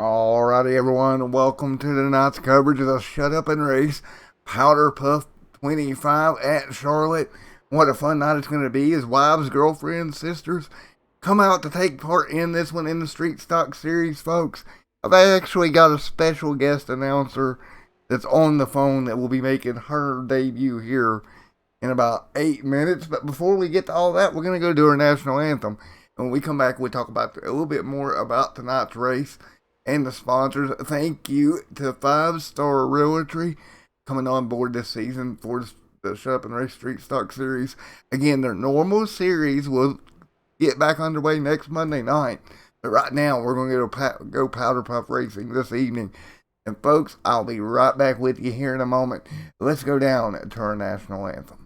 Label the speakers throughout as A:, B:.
A: Alrighty, everyone, and welcome to tonight's coverage of the Shut Up and Race Powder Puff 25 at Charlotte. What a fun night it's going to be as wives, girlfriends, sisters come out to take part in this one in the Street Stock Series, folks. I've actually got a special guest announcer that's on the phone that will be making her debut here in about 8 minutes. But before we get to all that, we're going to go do our national anthem. And when we come back, we'll talk about a little bit more about tonight's race and the sponsors. Thank you to 5 Star Realty coming on board this season for the Shut Up and Race Street Stock Series. Again, their normal series will get back underway next Monday night. But right now, we're going to go Powder Puff Racing this evening. And folks, I'll be right back with you here in a moment. Let's go down to our national anthem.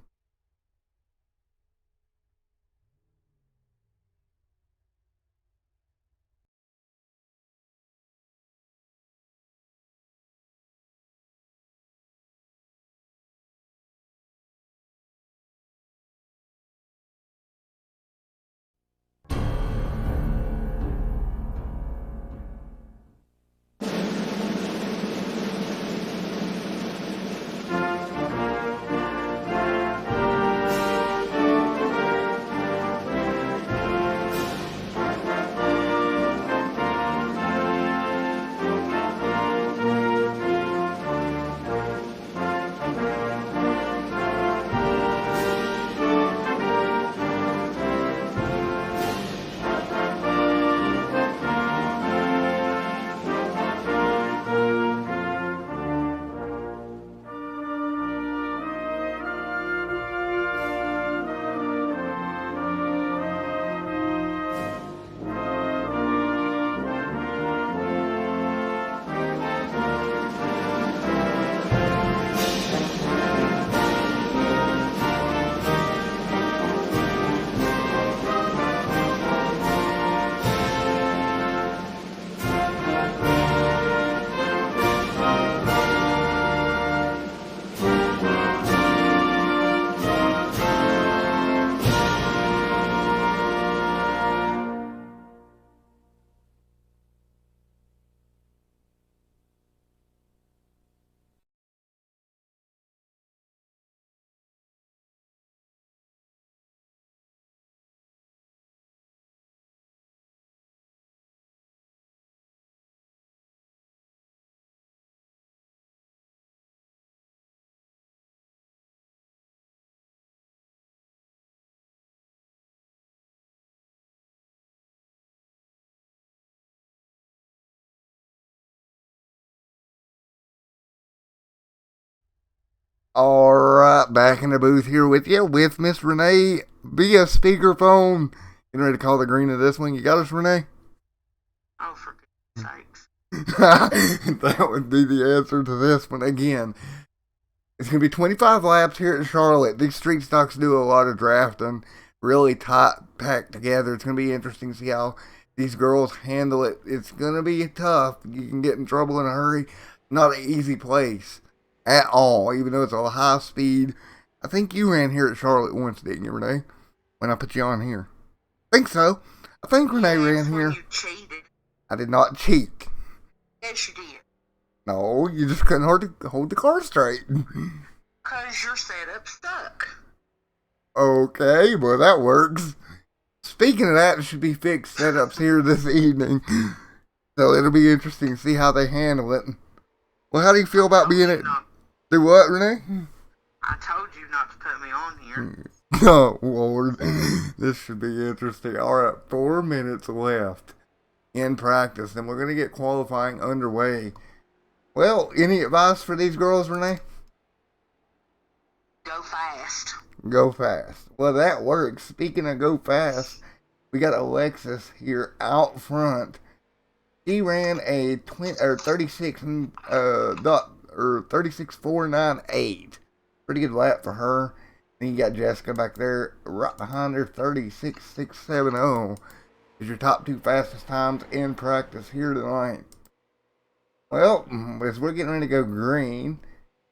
A: Alright, back in the booth here with you with Miss Renee via speakerphone. Getting ready to call the green of this one. You got us, Renee?
B: Oh, for goodness sakes.
A: That would be the answer to this one. Again, it's going to be 25 laps here at Charlotte. These street stocks do a lot of drafting, really tight, packed together. It's going to be interesting to see how these girls handle it. It's going to be tough. You can get in trouble in a hurry. Not an easy place at all, even though it's a high speed. I think you ran here at Charlotte once, didn't you, Renee? When I put you on here. I think so. I think Renee ran here.
B: You cheated.
A: I did not cheat.
B: Yes, you did.
A: No, you just couldn't hold the car straight.
B: Because your setup stuck.
A: Okay, well that works. Speaking of that, it should be fixed setups here this evening. So it'll be interesting to see how they handle it. Well, how do you feel about being it? Do what, Renee?
B: I told you not to put me on here.
A: Oh, Lord. This should be interesting. Alright, 4 minutes left in practice, and we're going to get qualifying underway. Well, any advice for these girls, Renee?
B: Go fast.
A: Go fast. Well, that works. Speaking of go fast, we got Alexis here out front. She ran a 36.498. Pretty good lap for her. Then you got Jessica back there right behind her, 36.670 is your top two fastest times in practice here tonight. Well, as we're getting ready to go green,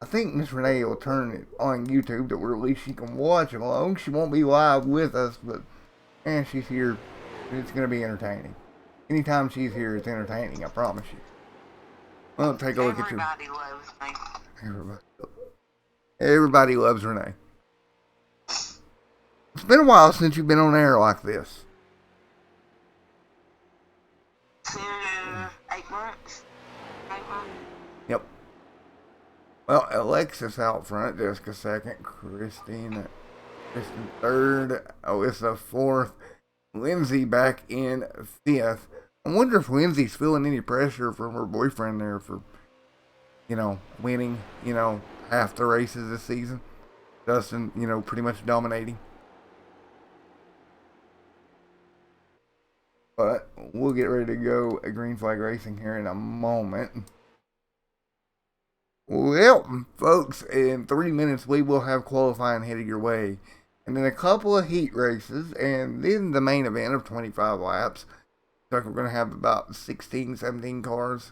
A: I think Miss Renee will turn it on YouTube that where at least she can watch along. She won't be live with us, but she's here. It's going to be entertaining. Anytime she's here, it's entertaining, I promise you. Well, take a look at you.
B: Everybody loves me.
A: Everybody. Everybody loves Renee. It's been a while since you've been on air like this.
B: 8 months. 8 months.
A: Yep. Well, Alexis out front, Jessica second, Kristen third, Alyssa fourth, Lindsay back in fifth. I wonder if Lindsay's feeling any pressure from her boyfriend there for, winning, half the races this season. Dustin, pretty much dominating. But we'll get ready to go at Green Flag Racing here in a moment. Well, folks, in 3 minutes we will have qualifying headed your way. And then a couple of heat races, and then the main event of 25 laps. So we're going to have about 16, 17 cars.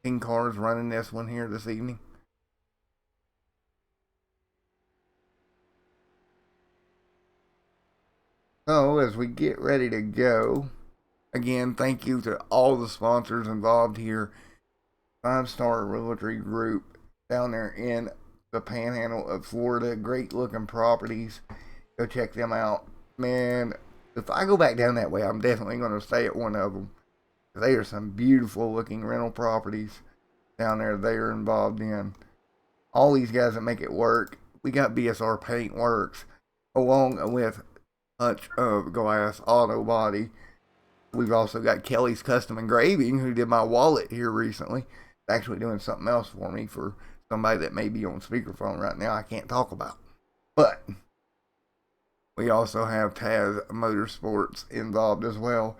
A: 10 cars running this one here this evening. So, as we get ready to go, again, thank you to all the sponsors involved here. 5-Star Realty Group down there in the Panhandle of Florida. Great looking properties. Go check them out. Man, if I go back down that way, I'm definitely going to stay at one of them. They are some beautiful looking rental properties down there they are involved in. All these guys that make it work. We got BSR Paint Works along with Touch of Glass Auto Body. We've also got Kelly's Custom Engraving, who did my wallet here recently. Actually doing something else for me for somebody that may be on speakerphone right now I can't talk about. But we also have Taz Motorsports involved as well.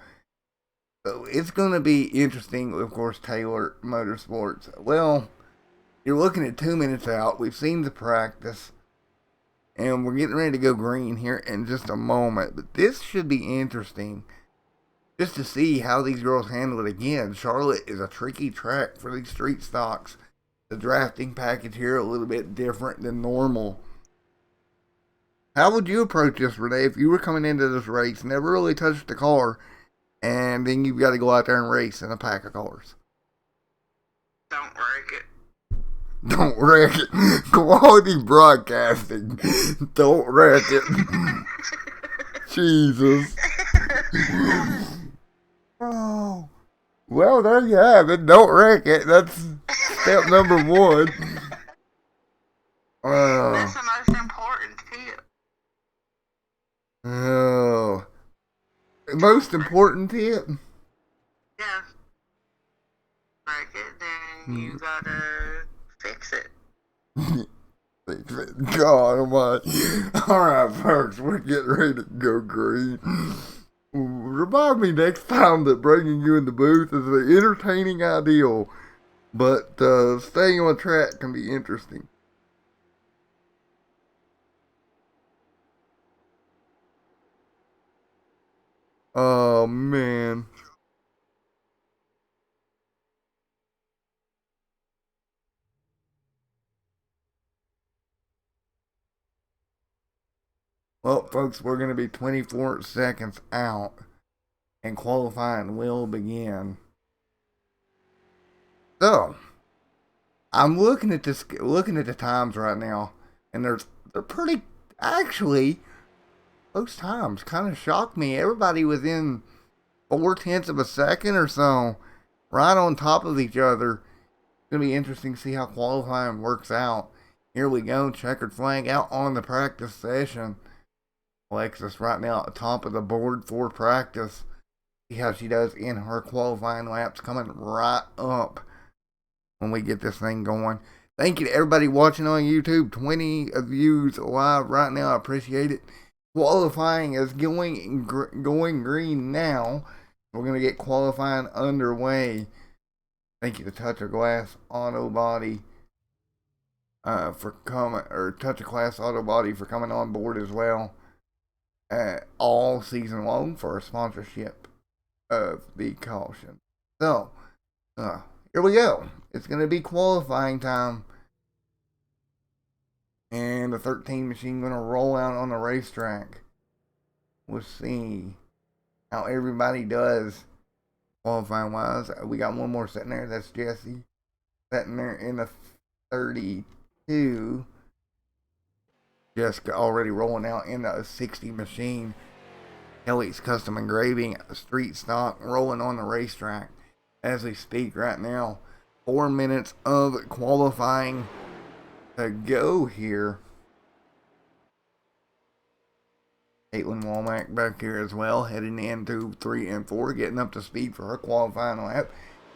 A: So it's going to be interesting. Of course, Taylor Motorsports. Well, you're looking at 2 minutes out. We've seen the practice. And we're getting ready to go green here in just a moment. But this should be interesting. Just to see how these girls handle it again. Charlotte is a tricky track for these street stocks. The drafting package here a little bit different than normal. How would you approach this, Renee, if you were coming into this race, never really touched the car, and then you've got to go out there and race in a pack of cars?
B: Don't wreck it.
A: Don't wreck it. Quality broadcasting. Don't wreck it. Jesus. Oh. Well, there you have it. Don't wreck it. That's step number 1.
B: That's the most important tip.
A: Oh. Most important tip?
B: Yeah. Wreck it, then you gotta fix it.
A: God almighty. Alright, folks, we're getting ready to go green. Remind me next time that bringing you in the booth is an entertaining ideal, but staying on track can be interesting. Oh, man. Well, folks, we're going to be 24 seconds out, and qualifying will begin. So, I'm looking at the times right now, and they're pretty, actually, those times kind of shocked me. Everybody within 0.4 of a second or so, right on top of each other. It's going to be interesting to see how qualifying works out. Here we go, checkered flag out on the practice session. Alexis right now at the top of the board for practice. See how she does in her qualifying laps, coming right up when we get this thing going. Thank you to everybody watching on YouTube. 20 views live right now. I appreciate it. Qualifying is going green now. We're going to get qualifying underway. Thank you to Touch of Glass Auto Body for coming, or Touch of Glass Auto Body for coming on board as well. All season long for a sponsorship of the caution. So, here we go. It's going to be qualifying time. And the 13 machine going to roll out on the racetrack. We'll see how everybody does qualifying wise. We got one more sitting there. That's Jesse sitting there in the 32. Jessica already rolling out in the 60 machine. Ellie's Custom Engraving street stock rolling on the racetrack as we speak right now. 4 minutes of qualifying to go here. Caitlin Womack back here as well, heading into 3 and 4, getting up to speed for her qualifying lap.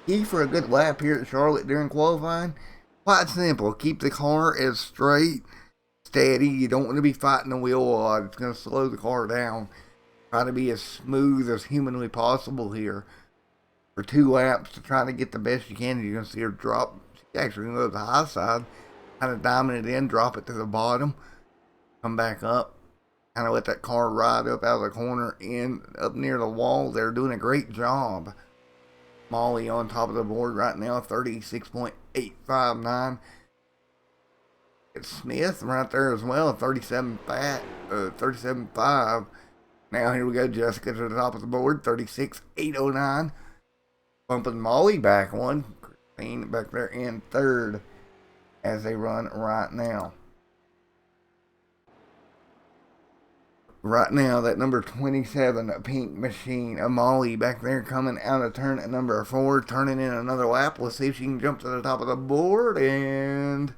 A: Key for a good lap here at Charlotte during qualifying, quite simple. Keep the car as straight, steady. You don't want to be fighting the wheel a lot. It's going to slow the car down. Try to be as smooth as humanly possible here for 2 laps to try to get the best you can. You're going to see her drop. She actually going to go to the high side, kind of diamond it in, drop it to the bottom, come back up. Kind of let that car ride up out of the corner and up near the wall. They're doing a great job. Molly on top of the board right now, 36.859. It's Smith right there as well, 37.5. Now here we go, Jessica to the top of the board, 36.809. Bumping Molly back one. Christine back there in third as they run right now. Right now, that number 27, Pink Machine, Molly back there coming out of turn at number 4, turning in another lap. Let's see if she can jump to the top of the board. And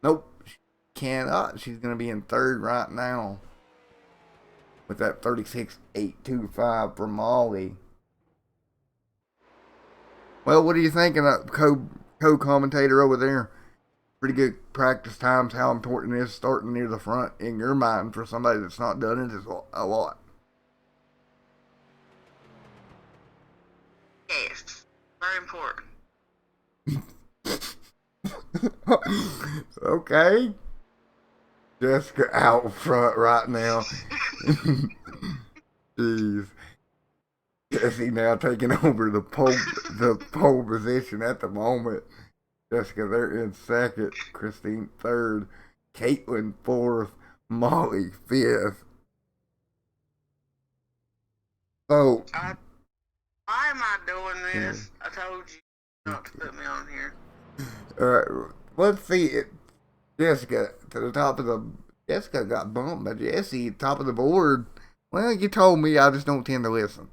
A: nope, she cannot. She's going to be in third right now with that 36.825 for Molly. Well, what are you thinking of co-commentator over there? Pretty good practice times. How important it is starting near the front in your mind for somebody that's not done it is a lot.
B: Yes, very important.
A: Okay. Jessica out front right now. Jeez. Jesse now taking over the pole position at the moment. Jessica there in second, Christine third, Caitlin fourth, Molly fifth. So,
B: Why am I doing this? I told you not to put me on here.
A: Let's see it. Jessica to the top of the. Jessica got bumped by Jesse, top of the board. Well, you told me, I just don't tend to listen.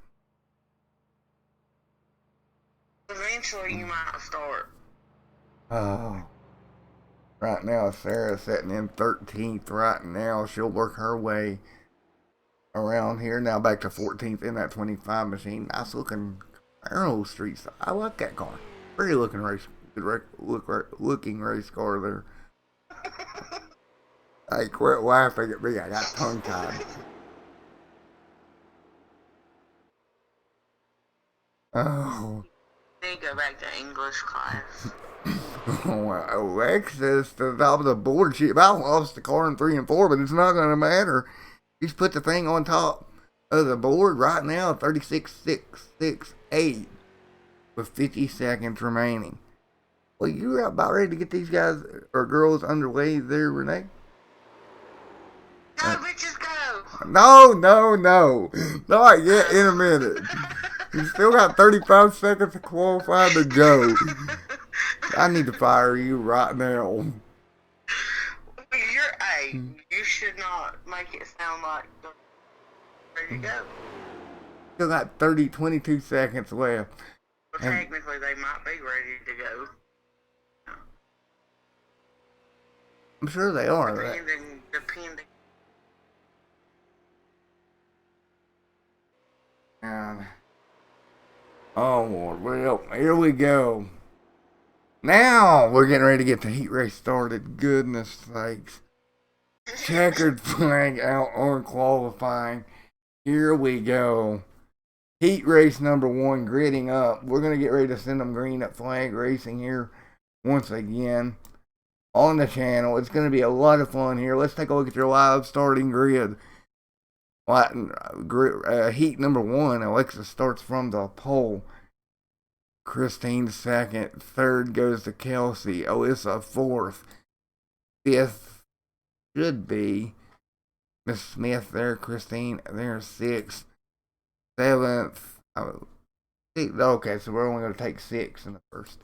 B: Eventually, you might start.
A: Oh. Right now, Sarah's sitting in 13th right now. She'll work her way around here. Now back to 14th in that 25 machine. Nice looking Arrow Street. I like that car. Pretty looking looking race car there. Hey, quit laughing at me. I got tongue tied. Oh.
B: Need to go back to English class.
A: Alexis to the top of the board. She about lost the car in 3 and 4, but it's not going to matter. She's put the thing on top of the board right now, 36.668 with 50 seconds remaining. Well, you're about ready to get these guys or girls underway there, Renee?
B: Go, bitches, go!
A: No. Not yet, in a minute. You still got 35 seconds to qualify to go. I need to fire you right now.
B: You should not make it sound like they're ready to go.
A: Still got 22 seconds left.
B: Well, technically, they might be ready to go.
A: I'm sure they are.
B: Depending.
A: Oh, Lord. Well, here we go. Now we're getting ready to get the heat race started. Goodness sakes. Checkered flag out on qualifying. Here we go. Heat race number 1, gridding up. We're going to get ready to send them green at flag racing here once again on the channel. It's going to be a lot of fun here. Let's take a look at your live starting grid. Heat number 1, Alexis starts from the pole. Christine second. Third goes to Kelsey. Alyssa fourth. Fifth should be Miss Smith there. Christine there. Sixth. Seventh. Okay, so we're only going to take 6 in the first.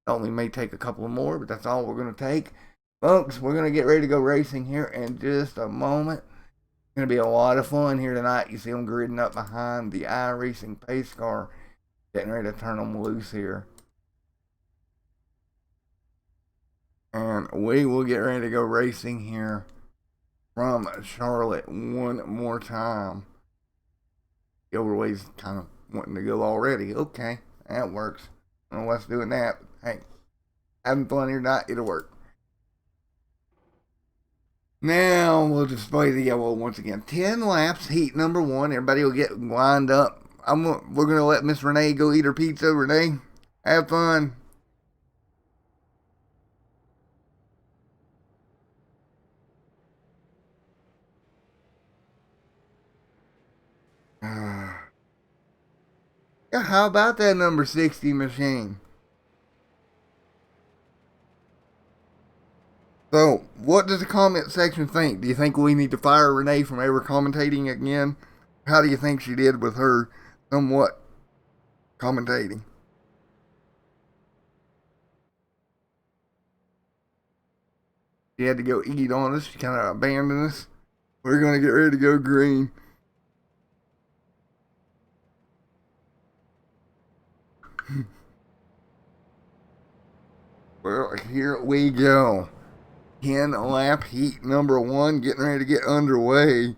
A: Only may take a couple more, but that's all we're going to take. Folks, we're going to get ready to go racing here in just a moment. It's going to be a lot of fun here tonight. You see them gridding up behind the iRacing pace car. Getting ready to turn them loose here. And we will get ready to go racing here from Charlotte one more time. Gilroy's kind of wanting to go already. Okay, that works. I don't know what's doing that. Hey, having fun here tonight, it'll work. Now we'll display the yellow once again. 10 laps, heat number 1. Everybody will get lined up. We're going to let Miss Renee go eat her pizza. Renee, have fun. Yeah, how about that number 60 machine? So, what does the comment section think? Do you think we need to fire Renee from ever commentating again? How do you think she did with her somewhat commentating? She had to go eat on us. She kind of abandoned us. We're going to get ready to go green. Well, here we go. 10 lap heat number 1 getting ready to get underway.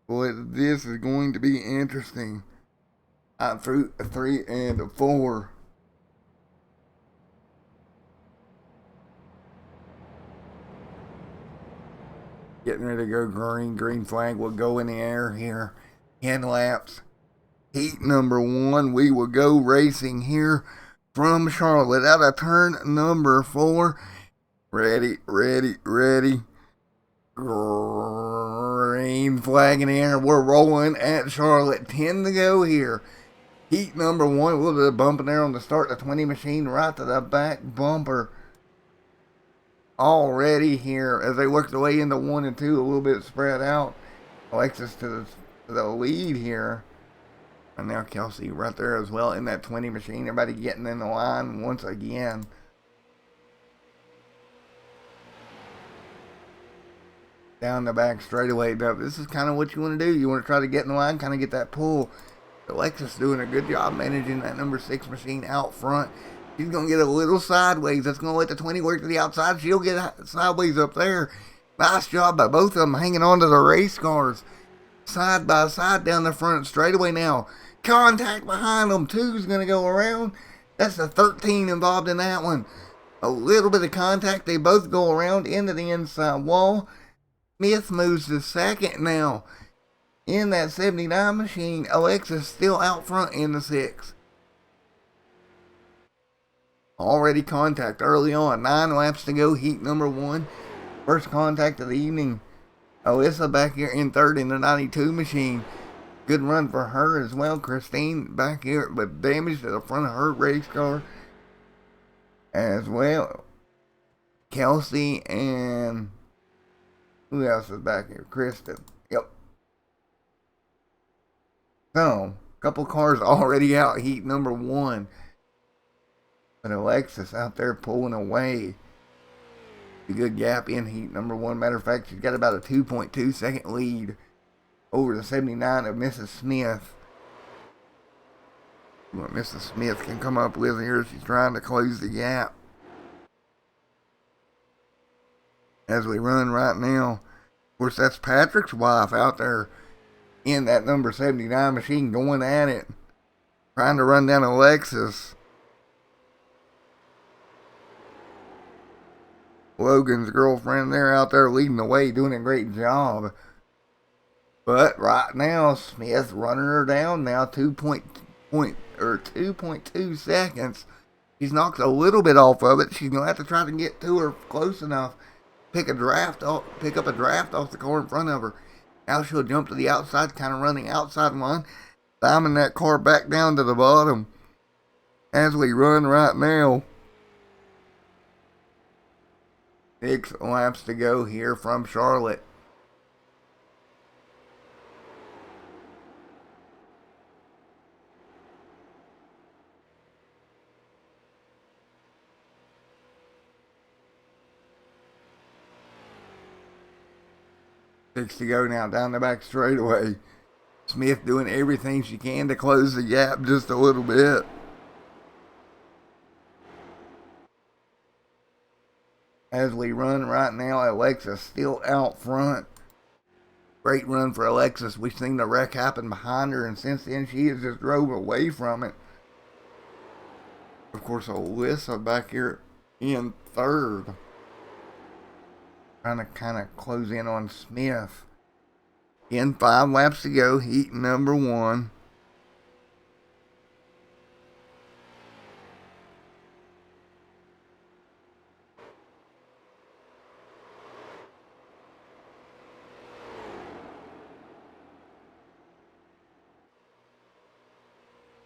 A: Boy, this is going to be interesting. Through 3 and 4. Getting ready to go green. Green flag will go in the air here. 10 laps. Heat number 1. We will go racing here from Charlotte out of turn number 4. Ready. Green flag in the air. We're rolling at Charlotte. 10 to go here. Heat number 1. We'll do a bumping there on the start. The 20 machine right to the back bumper. Already here as they work their way into 1 and 2, a little bit spread out. Alexis to the lead here. And now Kelsey right there as well in that 20 machine. Everybody getting in the line once again. Down the back straightaway. This is kind of what you want to do. You want to try to get in the line, kind of get that pull. Alexis doing a good job managing that number 6 machine out front. She's going to get a little sideways. That's going to let the 20 work to the outside. She'll get sideways up there. Nice job by both of them hanging on to the race cars. Side by side down the front straightaway now. Contact behind them. 2's going to go around. That's the 13 involved in that one. A little bit of contact. They both go around into the inside wall. Smith moves to second now. In that 79 machine, Alexis still out front in the 6. Already contact early on. 9 laps to go. Heat number 1. First contact of the evening. Alyssa back here in third in the 92 machine. Good run for her as well. Christine back here with damage to the front of her race car as well. Kelsey and who else is back here? Kristen. Yep. So, a couple cars already out. Heat number 1. But Alexis out there pulling away. A good gap in heat number 1. Matter of fact, she's got about a 2.2 second lead over the 79 of Mrs. Smith. What Mrs. Smith can come up with here, she's trying to close the gap. As we run right now. Of course, that's Patrick's wife out there in that number 79 machine going at it. Trying to run down Alexis. Logan's girlfriend there out there leading the way, doing a great job. But right now, Smith running her down now 2.2 seconds. She's knocked a little bit off of it. She's going to have to try to get to her close enough. Pick up a draft off the car in front of her. Now she'll jump to the outside, kind of running outside line. Climbing that car back down to the bottom. As we run right now. 6 laps to go here from Charlotte. 6 to go now down the back straightaway. Smith doing everything she can to close the gap just a little bit. As we run right now, Alexis still out front. Great run for Alexis. We've seen the wreck happen behind her, and since then she has just drove away from it. Of course, Alyssa back here in third. Trying to kind of close in on Smith. In 5 laps to go, heat number 1.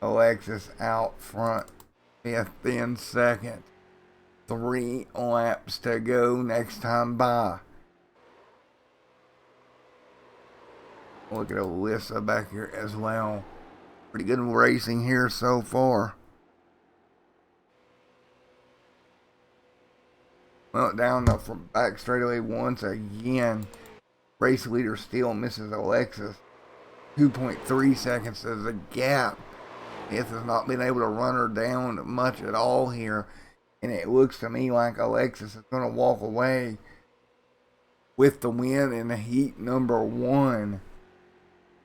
A: Alexis out front, Smith in second. 3 laps to go next time by. Look at Alyssa back here as well. Pretty good racing here so far. Well, down the from back straightaway once again. Race leader still misses Alexis. 2.3 seconds is a gap. Smith has not been able to run her down much at all here. And it looks to me like Alexis is going to walk away with the win in the heat number 1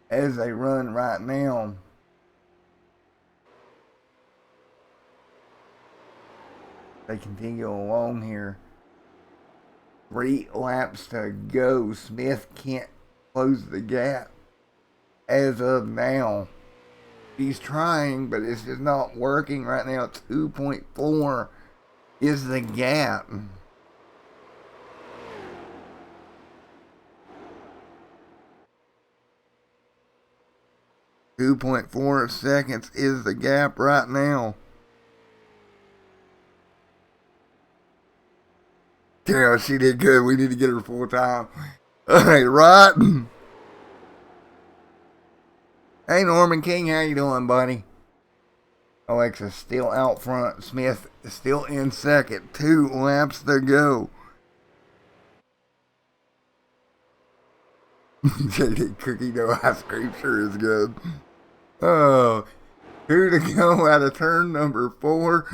A: as they run right now. They continue along here. 3 laps to go. Smith can't close the gap as of now. She's trying, but it's just not working right now. 2.4 is the gap. .4 seconds is the gap right now. Yeah, she did good. We need to get her full time. Alright, right? Hey, Norman King, how you doing, buddy? Alexis still out front. Smith still in second. 2 laps to go. JD Cookie No Ice Cream sure is good. Oh, 2 to go out of turn number 4.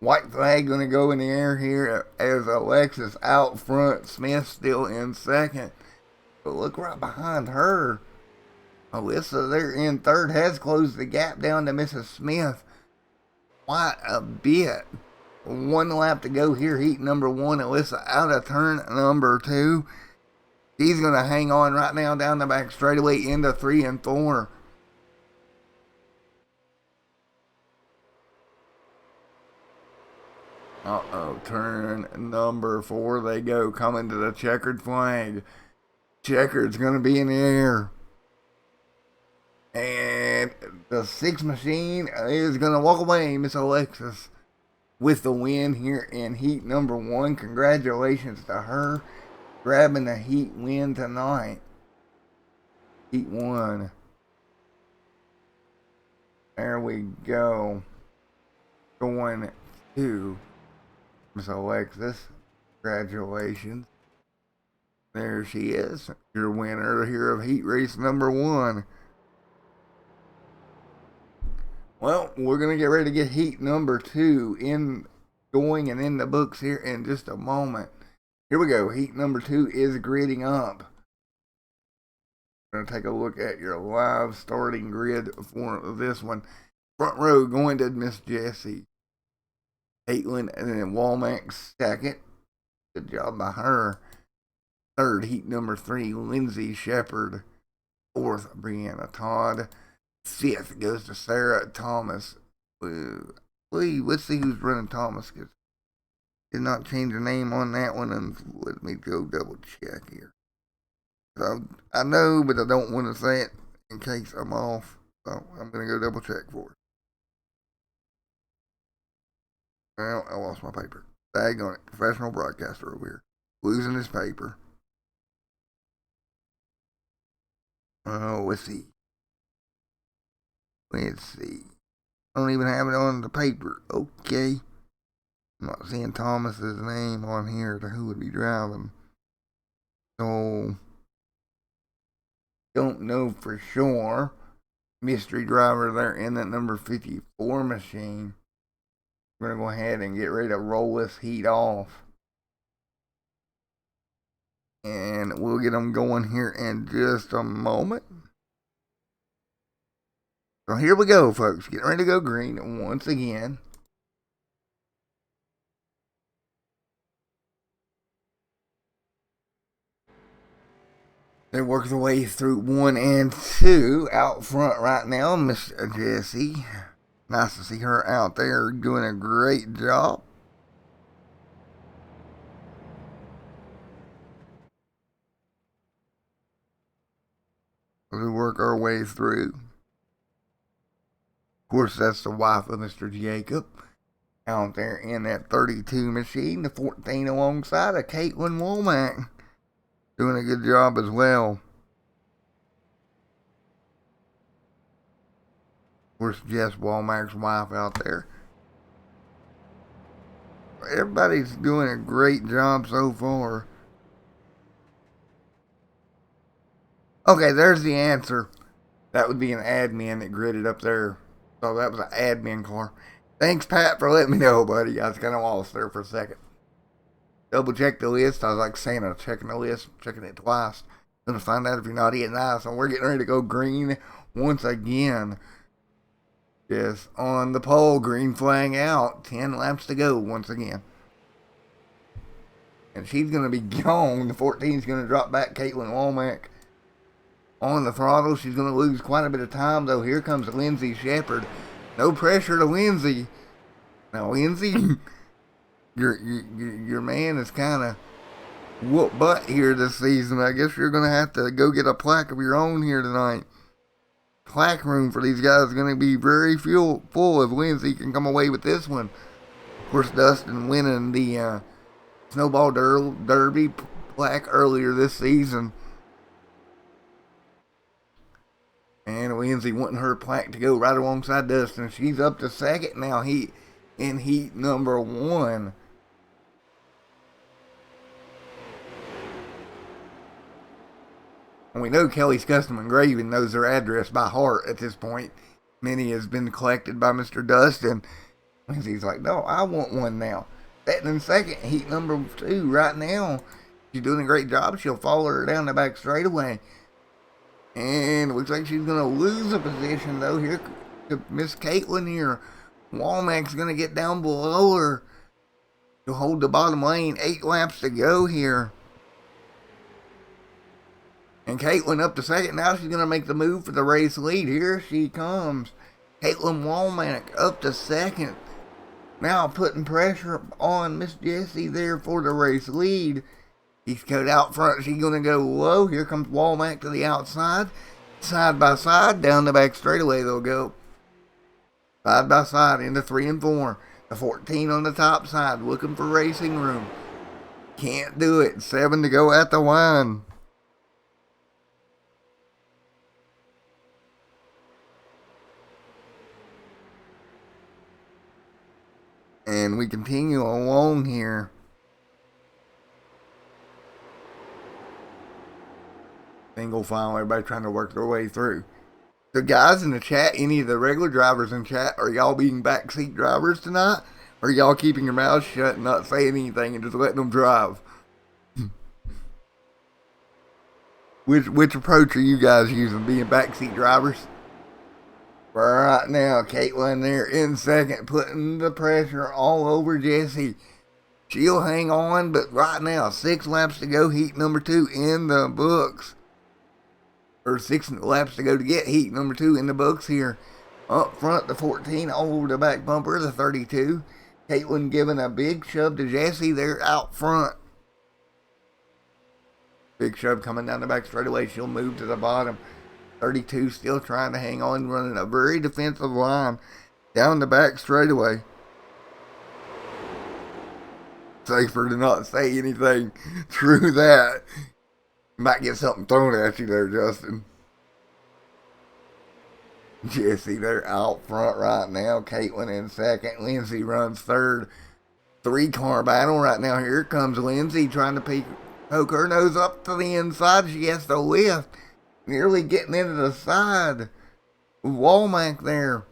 A: White flag going to go in the air here as Alexis out front. Smith still in second. But look right behind her. Alyssa there in third has closed the gap down to Mrs. Smith. Quite a bit. 1 lap to go here, heat number 1. Alyssa out of turn number 2. She's going to hang on right now down the back straightaway into 3 and 4. Turn number 4 they go, coming to the checkered flag. Checkered's going to be in the air. And the 6 machine is going to walk away, Miss Alexis, with the win here in heat number 1. Congratulations to her, grabbing the heat win tonight. Heat 1. There we go. Going to Miss Alexis. Congratulations. There she is, your winner here of heat race number 1. Well, we're going to get ready to get heat number 2 going and in the books here in just a moment. Here we go. Heat number 2 is gridding up. We're going to take a look at your live starting grid for this one. Front row going to Miss Jessie. Caitlin and then Walmack second. Good job by her. Third, heat number 3, Lindsay Shepard. Fourth, Brianna Todd. 5th goes to Sarah Thomas. Let's see who's running Thomas. Cause did not change the name on that one. And let me go double check here. So I know, but I don't want to say it in case I'm off. So I'm going to go double check for it. Well, I lost my paper. Daggone it. Professional broadcaster over here. Losing his paper. Oh, let's see. Let's see. I don't even have it on the paper. Okay. I'm not seeing Thomas's name on here to who would be driving. So, don't know for sure. Mystery driver there in that number 54 machine. We're going to go ahead and get ready to roll this heat off. And we'll get them going here in just a moment. So here we go, folks. Getting ready to go green once again. They work their way through 1 and 2 out front right now. Miss Jessie. Nice to see her out there doing a great job. We work our way through. Of course, that's the wife of Mr. Jacob out there in that 32 machine. The 14 alongside of Caitlin Womack. Doing a good job as well. Of course, Jess Womack's wife out there. Everybody's doing a great job so far. Okay, there's the answer. That would be an admin that gridded up there. So that was an admin car. Thanks, Pat, for letting me know, buddy. I was kind of lost there for a second. Double check the list. I was like Santa, checking the list, checking it twice. Gonna find out if you're naughty and nice. And we're getting ready to go green once again. Yes, on the pole, green flag out. 10 laps to go once again. And she's gonna be gone. The 14's gonna drop back. Caitlin Womack on the throttle. She's going to lose quite a bit of time, though. Here comes Lindsay Shepherd. No pressure to Lindsay. Now, Lindsay, your man is kind of whoop butt here this season. I guess you're going to have to go get a plaque of your own here tonight. Plaque room for these guys is going to be very full if Lindsay can come away with this one. Of course, Dustin winning the Snowball Derby plaque earlier this season. And Lindsay wanting her plaque to go right alongside Dustin. She's up to second now in heat number 1. And we know Kelly's Custom Engraving knows their address by heart at this point. Many has been collected by Mr. Dustin. Lindsay's like, no, I want one now. Sitting in second, heat number 2 right now. She's doing a great job. She'll follow her down the back straightaway. And it looks like she's going to lose a position, though. Here, Miss Caitlin here. Womack's going to get down below her. She'll hold the bottom lane. 8 laps to go here. And Caitlin up to second. Now she's going to make the move for the race lead. Here she comes. Caitlin Womack up to second. Now putting pressure on Miss Jessie there for the race lead. He's cut out front. She's going to go low. Here comes Womack to the outside. Side by side. Down the back straightaway they'll go. Side by side into 3 and 4. The 14 on the top side. Looking for racing room. Can't do it. 7 to go at the line. And we continue along here. Single file, everybody trying to work their way through. So guys in the chat, any of the regular drivers in chat, are y'all being backseat drivers tonight? Or are y'all keeping your mouths shut and not saying anything and just letting them drive? Which approach are you guys using, being backseat drivers? Right now, Caitlin there in second, putting the pressure all over Jessie. She'll hang on, but right now, 6 laps to go, heat number 2 in the books. Or 6 laps to go to get heat number 2 in the books here. Up front, the 14 all over the back bumper, the 32. Caitlin giving a big shove to Jessie there out front. Big shove coming down the back straightaway. She'll move to the bottom. 32 still trying to hang on, running a very defensive line down the back straightaway. Safer to not say anything through that. Might get something thrown at you there, Justin. Jessie there out front right now. Caitlin in second. Lindsay runs third. 3-car battle right now. Here comes Lindsay trying to poke her nose up to the inside. She has to lift. nearly getting into the side. Womack there.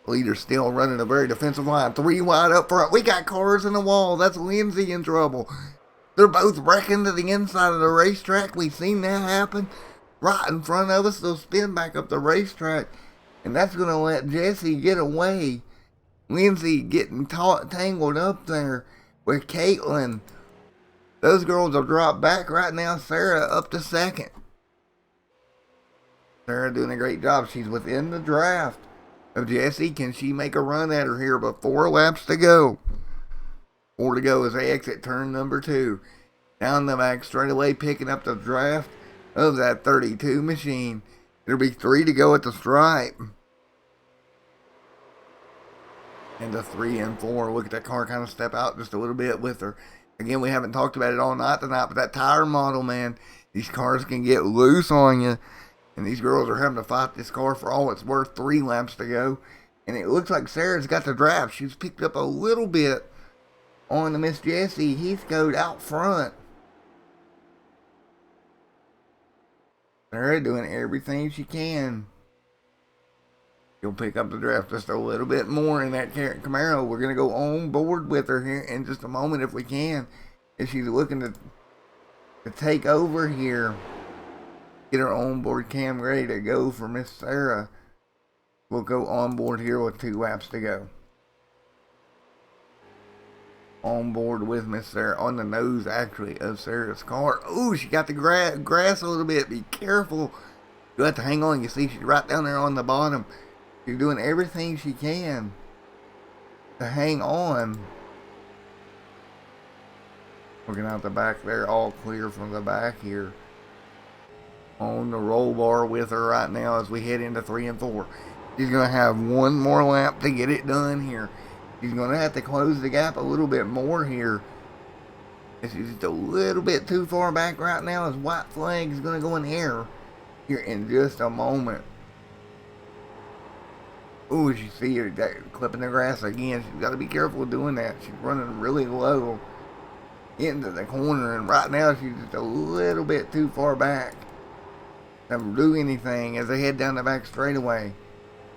A: Leader still running a very defensive line. 3 wide up front. We got cars in the wall. That's Lindsay in trouble. They're both wrecking to the inside of the racetrack. We've seen that happen right in front of us. They'll spin back up the racetrack. And that's going to let Jesse get away. Lindsay getting tangled up there with Caitlin. Those girls will drop back right now. Sarah up to second. Sarah doing a great job. She's within the draft of Jesse. Can she make a run at her here? But 4 laps to go. 4 to go as they exit turn number 2. Down the back straightaway, picking up the draft of that 32 machine. There'll be 3 to go at the stripe. And the 3 and 4. Look at that car kind of step out just a little bit with her. Again, we haven't talked about it all night tonight, but that tire model, man, these cars can get loose on you. And these girls are having to fight this car for all it's worth. 3 laps to go. And it looks like Sarah's got the draft. She's picked up a little bit on the Miss Jessie Heathcote out front. Sarah doing everything she can. She'll pick up the draft just a little bit more in that Camaro. We're going to go on board with her here in just a moment if we can. If she's looking to take over here. Get her onboard cam ready to go for Miss Sarah. We'll go on board here with 2 laps to go. On board with Miss Sarah, on the nose actually of Sarah's car. Oh, she got the grass a little bit. Be careful. You have to hang on. You see she's right down there on the bottom. She's doing everything she can to hang on. Looking out the back there, all clear from the back here. On the roll bar with her right now as we head into 3 and 4. She's going to have 1 more lap to get it done here. She's going to have to close the gap a little bit more here. She's just a little bit too far back right now as white flag is going to go in the air here in just a moment. Ooh, as you see her clipping the grass again. She's got to be careful doing that. She's running really low into the corner, and right now she's just a little bit too far back to do anything as they head down the back straightaway.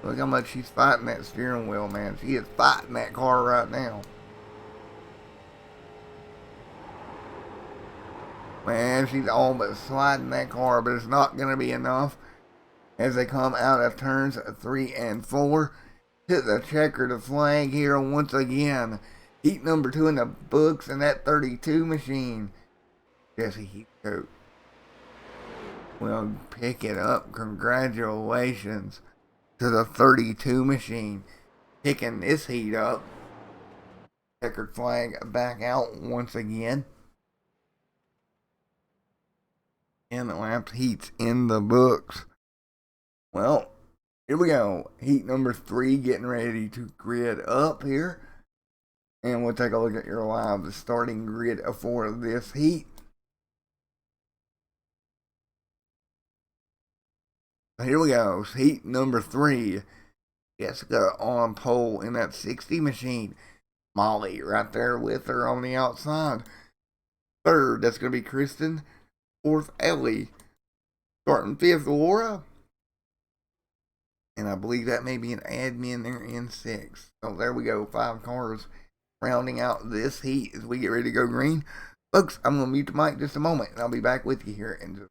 A: Look how much she's fighting that steering wheel, man. She is fighting that car right now. Man, she's almost sliding that car, but it's not going to be enough as they come out of turns 3 and 4. Hit the checkered flag here once again. Heat number 2 in the books, and that 32 machine. Jesse Heathcote will pick it up. Congratulations to the 32 machine picking this heat up. Checkered flag back out once again. And the lap heats in the books. Well, here we go. Heat number 3 getting ready to grid up here. And we'll take a look at your live starting grid for this heat. Here we go. Heat number 3. Jessica on pole in that 60 machine. Molly right there with her on the outside. 3rd, that's going to be Kristen. 4th, Ellie. Starting 5th, Laura. And I believe that may be an admin there in 6th. So there we go. 5 cars rounding out this heat as we get ready to go green. Folks, I'm going to mute the mic just a moment, and I'll be back with you here in just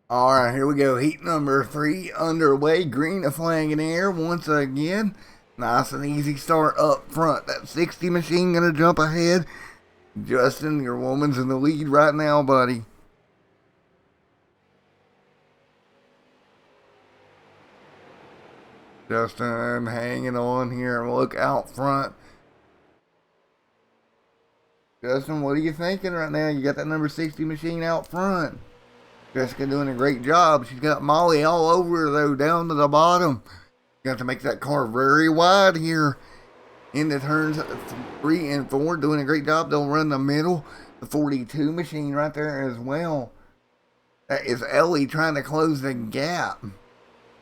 A: Alright, here we go. Heat number 3 underway. Green flag in air once again. Nice and easy start up front. That 60 machine gonna jump ahead. Justin, your woman's in the lead right now, buddy. Justin hanging on here. Look out front. Justin, what are you thinking right now? You got that number 60 machine out front. Jessica doing a great job. She's got Molly all over her, though, down to the bottom. Got to make that car very wide here. In the turns 3 and 4, doing a great job. They'll run the middle. The 42 machine right there as well. That is Ellie trying to close the gap.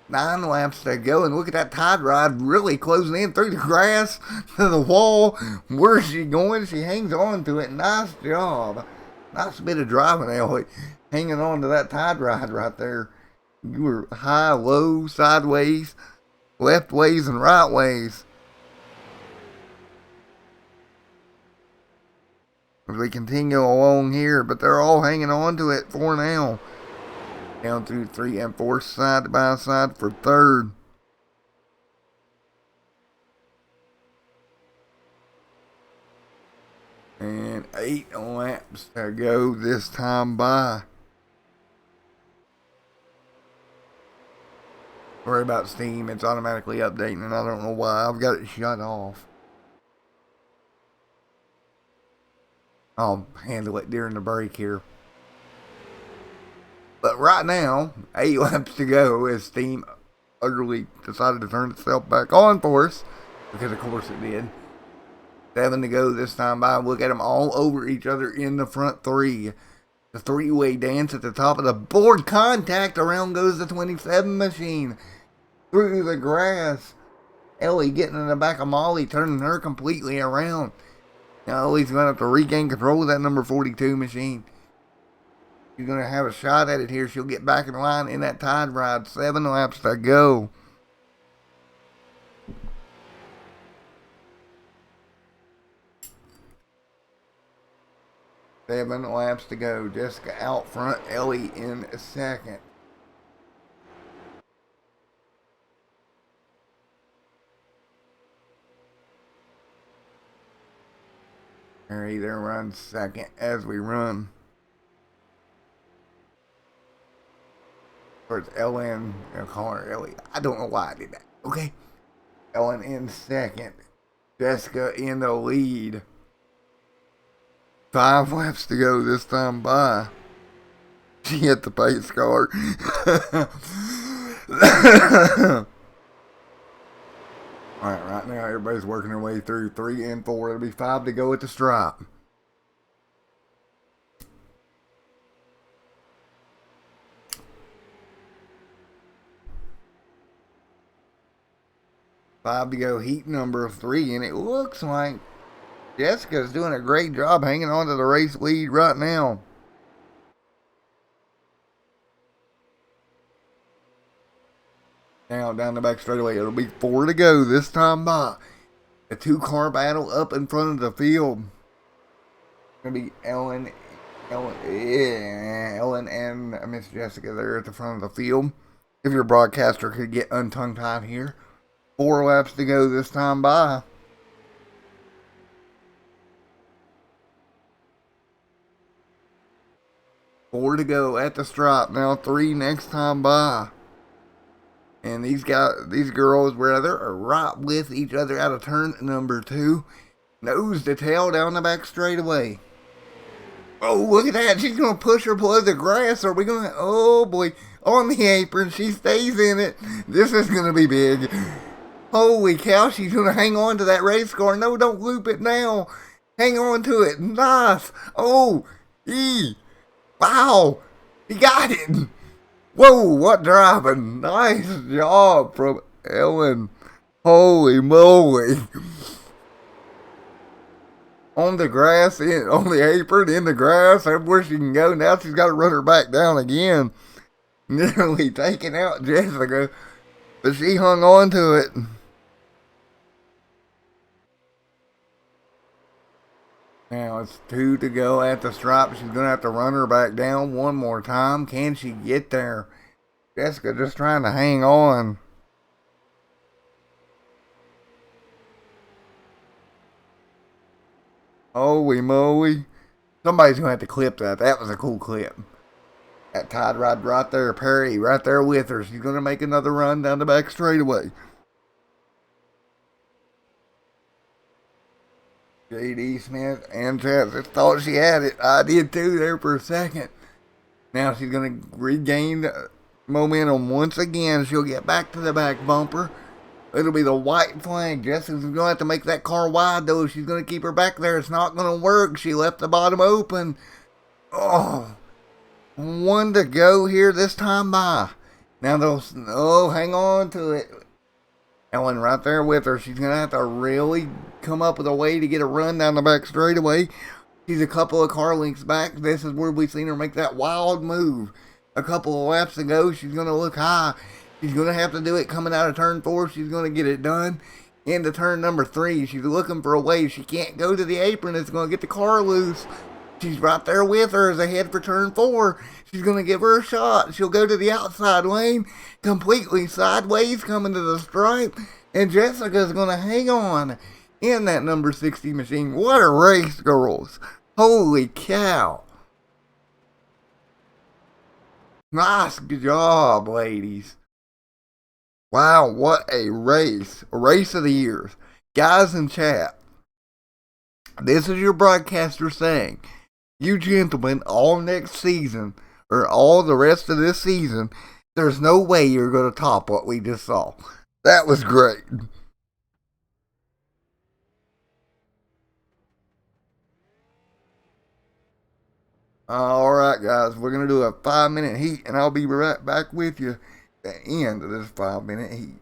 A: 9 laps to go, and look at that Tide Ride really closing in through the grass to the wall. Where's she going? She hangs on to it. Nice job. Nice bit of driving, Ellie. Hanging on to that Tide Ride right there. You were high, low, sideways, left ways, and right ways. As we continue along here, but they're all hanging on to it for now. Down through 3 and 4 side by side for third. And 8 laps to go this time by. Worry about Steam, it's automatically updating and I don't know why. I've got it shut off. I'll handle it during the break here. But right now, 8 laps to go as Steam utterly decided to turn itself back on for us. Because of course it did. 7 to go this time by. Look at them all over each other in the front 3. The 3-way dance at the top of the board. Contact. Around goes the 27 machine. Through the grass. Ellie getting in the back of Molly. Turning her completely around. Now Ellie's going to have to regain control of that number 42 machine. She's going to have a shot at it here. She'll get back in line in that Tide Ride. 7 laps to go. Seven laps to go. Jessica out front. Ellie in second. Mary there runs second as we run. Towards Ellen. I'll call her Ellie. I don't know why I did that. Okay. Ellen in second. Jessica in the lead. 5 laps to go this time by. She hit the pace car. Alright, right now everybody's working their way through 3 and 4. It'll be 5 to go at the stripe. Five to go, heat number 3, and it looks like Jessica's doing a great job hanging on to the race lead right now. Now down the back straightaway, it'll be 4 to go this time by. A 2-car battle up in front of the field. Gonna be Ellen and Miss Jessica there at the front of the field. If your broadcaster could get untongue tied here. 4 laps to go this time by. Four to go at the stripe. Now 3 next time by. And these girls, brother, are right with each other out of turn number 2. Nose to tail down the back straightaway. Oh, look at that. She's going to push her below the grass. Are we going to... Oh, boy. On the apron. She stays in it. This is going to be big. Holy cow. She's going to hang on to that race car. No, don't loop it now. Hang on to it. Nice. Oh. Wow. He got it. Whoa, what driving. Nice job from Ellen. Holy moly. On the grass, on the apron, in the grass, everywhere she can go. Now she's got to run her back down again. Nearly taking out Jessica. But she hung on to it. Now it's 2 to go at the stripe. She's going to have to run her back down one more time. Can she get there? Jessica just trying to hang on. Holy moly. Somebody's going to have to clip that. That was a cool clip. That Tide Rod right there. Perry right there with her. She's going to make another run down the back straightaway. J.D. Smith and Travis thought she had it. I did too there for a second. Now she's going to regain momentum once again. She'll get back to the back bumper. It'll be the white flag. Jessica's going to have to make that car wide, though. She's going to keep her back there. It's not going to work. She left the bottom open. Oh, 1 to go here this time by. Now those, oh, hang on to it. Ellen right there with her. She's going to have to really come up with a way to get a run down the back straightaway. She's a couple of car lengths back. This is where we've seen her make that wild move. A couple of laps ago, she's going to look high. She's going to have to do it coming out of turn 4. She's going to get it done. Into turn number 3. She's looking for a way. She can't go to the apron. It's going to get the car loose. She's right there with her as they head for turn 4. She's going to give her a shot. She'll go to the outside lane, completely sideways, coming to the stripe. And Jessica's going to hang on in that number 60 machine. What a race, girls. Holy cow. Nice job, ladies. Wow, what a race. A race of the years. Guys in chat, this is your broadcaster saying, you gentlemen, all next season, or all the rest of this season, there's no way you're going to top what we just saw. That was great. Alright, guys, we're going to do a 5-minute heat, and I'll be right back with you at the end of this 5-minute heat.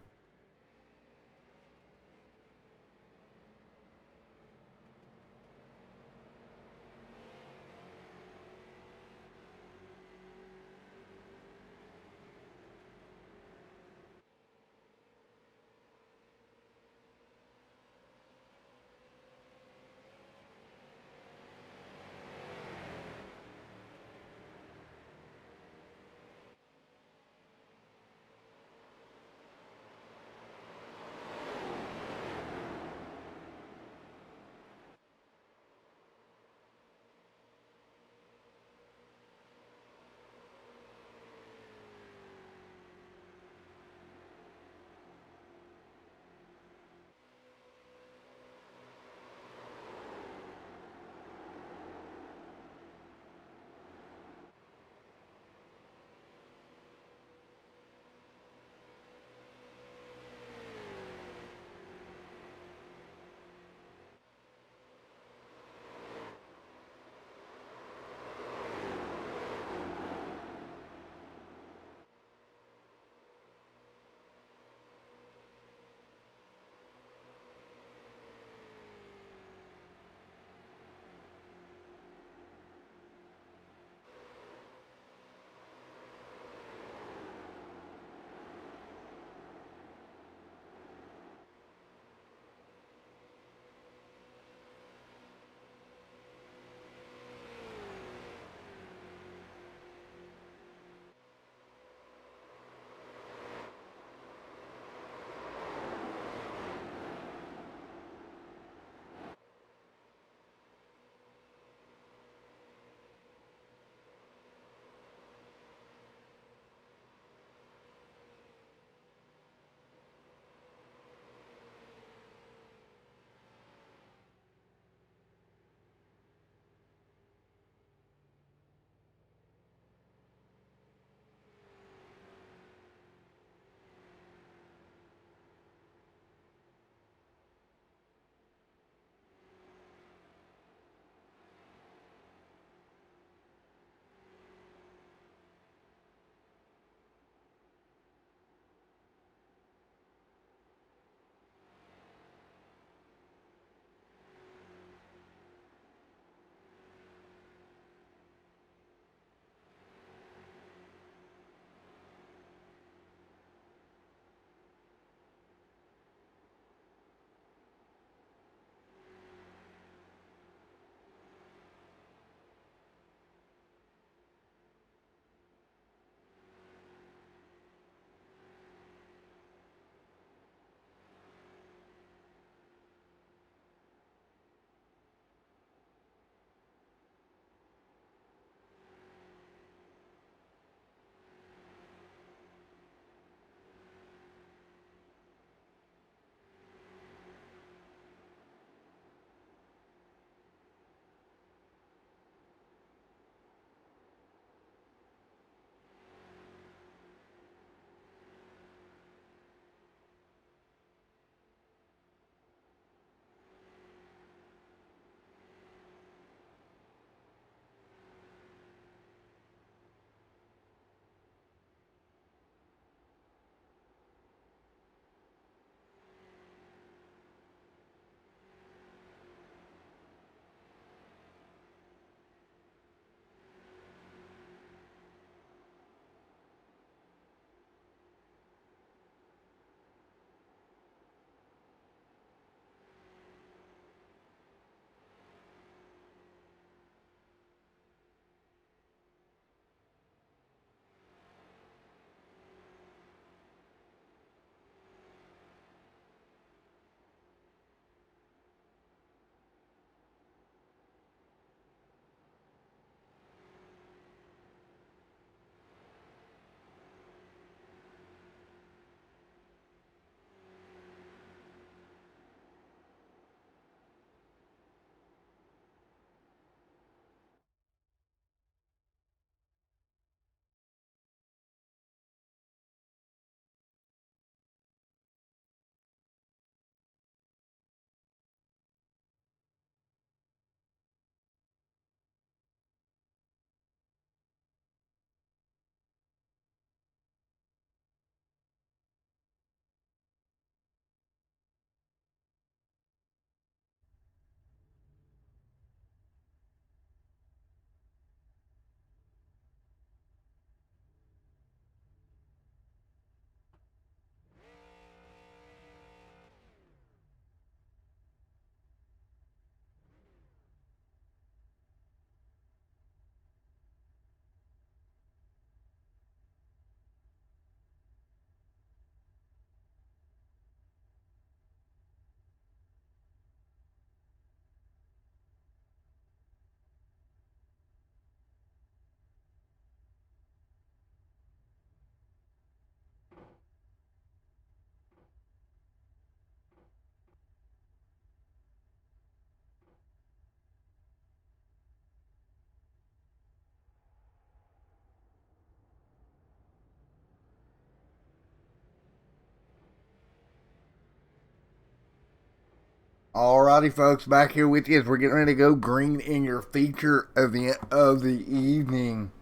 A: Alrighty, folks, back here with you as we're getting ready to go green in your feature event of the evening.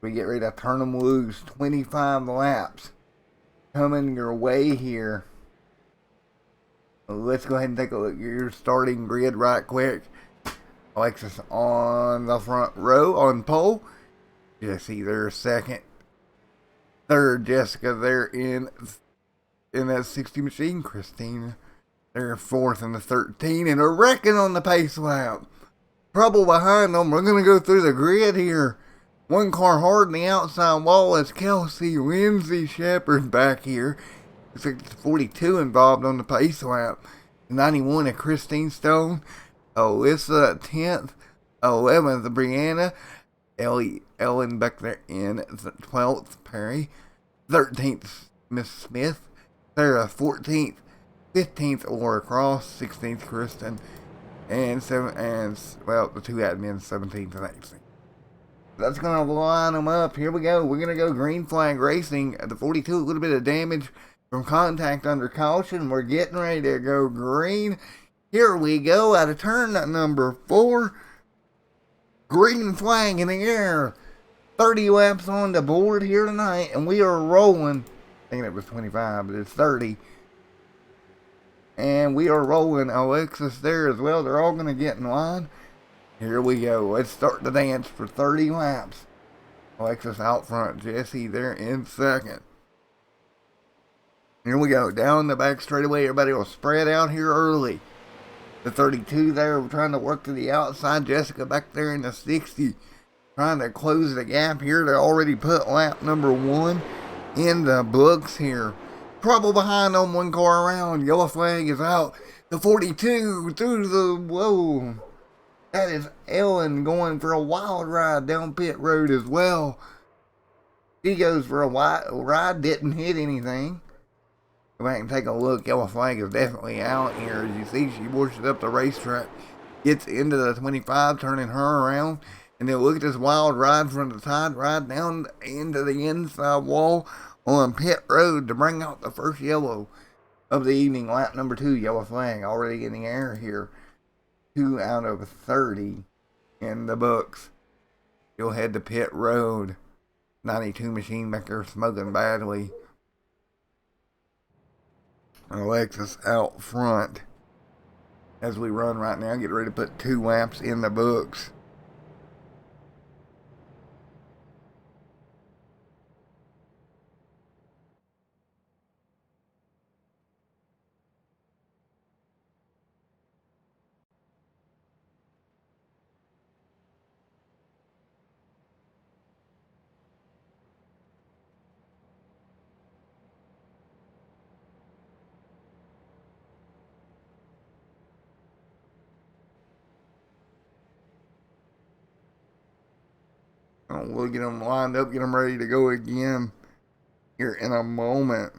A: We get ready to turn them loose. 25 laps coming your way here. Let's go ahead and take a look at your starting grid right quick. Alexis on the front row on pole. Jesse there second. Third, Jessica there in that 60 machine. Christina they're fourth in the 13 and a wrecking on the pace lap. Trouble behind them. We're going to go through the grid here. One car hard in the outside wall is Kelsey Lindsay Shepard back here. Looks like it's 42 involved on the pace lap. 91 of Christine Stone. Alyssa 10th. 11th Brianna. Ellen back there in 12th. Perry. 13th Miss Smith. Sarah 14th. 15th Laura Cross, 16th Kristen, and the two admins 17th and 18th. That's gonna line them up. Here we go. We're gonna go green flag racing at the 42. A little bit of damage from contact under caution. We're getting ready to go green. Here we go out of turn number 4. Green flag in the air. 30 laps on the board here tonight, and we are rolling. I think it was 25, but it's 30. And we are rolling. Alexis there as well. They're all going to get in line. Here we go. Let's start the dance for 30 laps. Alexis out front. Jesse there in second. Here we go. Down the back straightaway. Everybody will spread out here early. The 32 there. We're trying to work to the outside. Jessica back there in the 60. Trying to close the gap here. They already put lap number 1 in the books here. Trouble behind on one car around. Yellow flag is out. The 42 through the... Whoa. That is Ellen going for a wild ride down pit road as well. She goes for a wild ride. Didn't hit anything. Go back and take a look. Yellow flag is definitely out here. As you see, she washes up the racetrack. Gets into the 25, turning her around. And then look at this wild ride from the side. Ride down into the inside wall on pit road to bring out the first yellow of the evening. Lap number 2, yellow flag already in the air here. 2 out of 30 in the books. You'll head to pit road. 92 machine back there smoking badly. Alexis out front as we run right now. Get ready to put 2 laps in the books. We'll get them lined up, get them ready to go again here in a moment.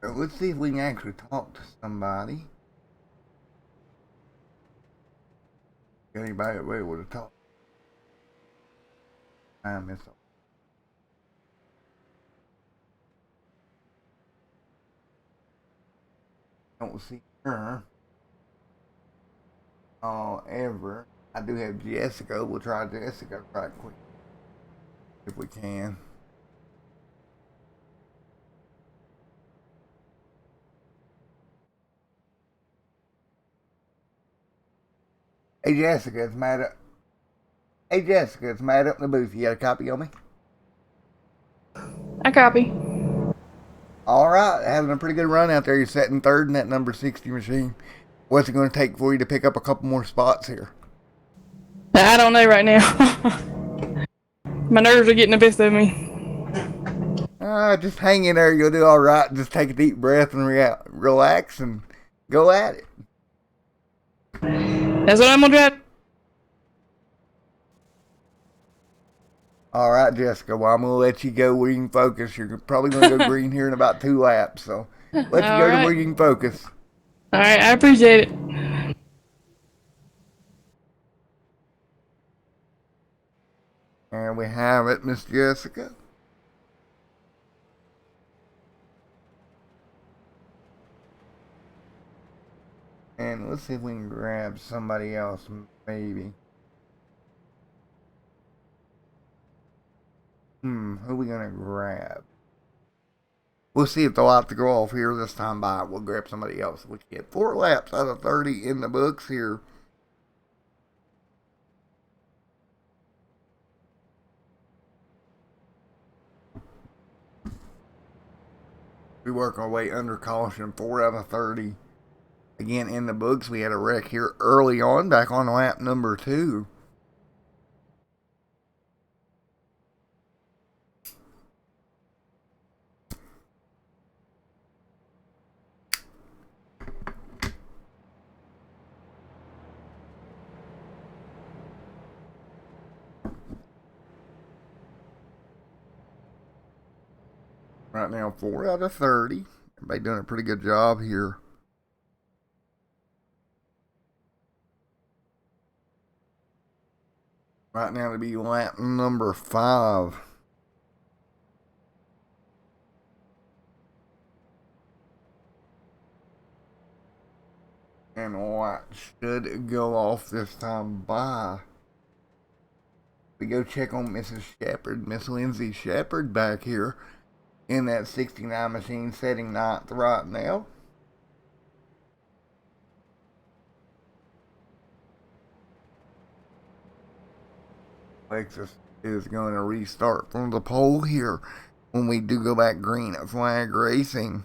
A: So let's see if we can actually talk to somebody. Anybody able to talk? I miss them. Don't see her. However, I do have Jessica. We'll try Jessica right quick if we can. Hey Jessica, it's Matt up. Hey Jessica, it's Matt up in the booth. You got a copy on me?
C: I copy.
A: All right, having a pretty good run out there. You're setting third in that number 60 machine. What's it going to take for you to pick up a couple more spots here?
C: I don't know right now. My nerves are getting the best of me.
A: Just hang in there. You'll do all right. Just take a deep breath and relax and go at it.
C: That's what I'm going to do.
A: All right, Jessica. Well, I'm going to let you go where you can focus. You're probably going to go green here in about 2 laps. So let you go to where you can focus.
C: All right. I appreciate it.
A: And we have it, Miss Jessica. And let's see if we can grab somebody else, maybe. Who we gonna grab? We'll see if they'll have to go off here this time by. We'll grab somebody else. We get 4 laps out of 30 in the books here. We work our way under caution, 4 out of 30. Again, in the books, we had a wreck here early on, back on lap number 2. Right now, 4 out of 30. Everybody doing a pretty good job here. Right now to be lap number 5. And what should go off this time by. We go check on Mrs. Shepard, Miss Lindsay Shepard back here in that 69 machine, setting 9th right now. Lexus is going to restart from the pole here when we do go back green at Flag Racing.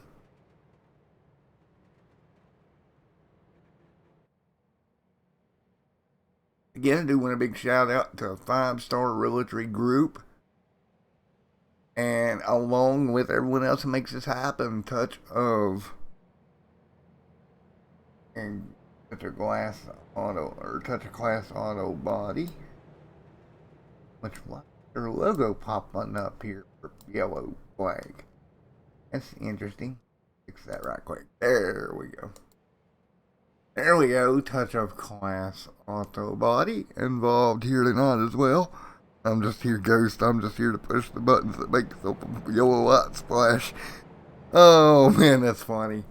A: Again, I do want a big shout out to 5-Star Realty Group, and along with everyone else who makes this happen, Touch of and Touch of Glass Auto, or Touch of Class Auto Body, which their logo popping up here for yellow flag. That's interesting. Fix that right quick. There we go. There we go. Touch of Class Auto Body involved here tonight as well. I'm just here, Ghost. I'm just here to push the buttons that make the yellow light splash. Oh man, that's funny.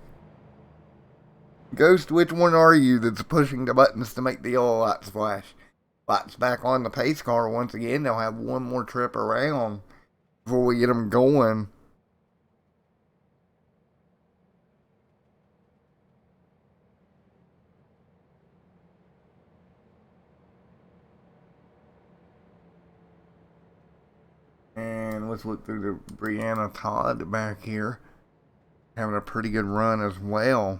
A: Ghost, which one are you that's pushing the buttons to make the yellow light splash? Lights back on the pace car once again. They'll have one more trip around before we get them going. And let's look through the Brianna Todd back here. Having a pretty good run as well.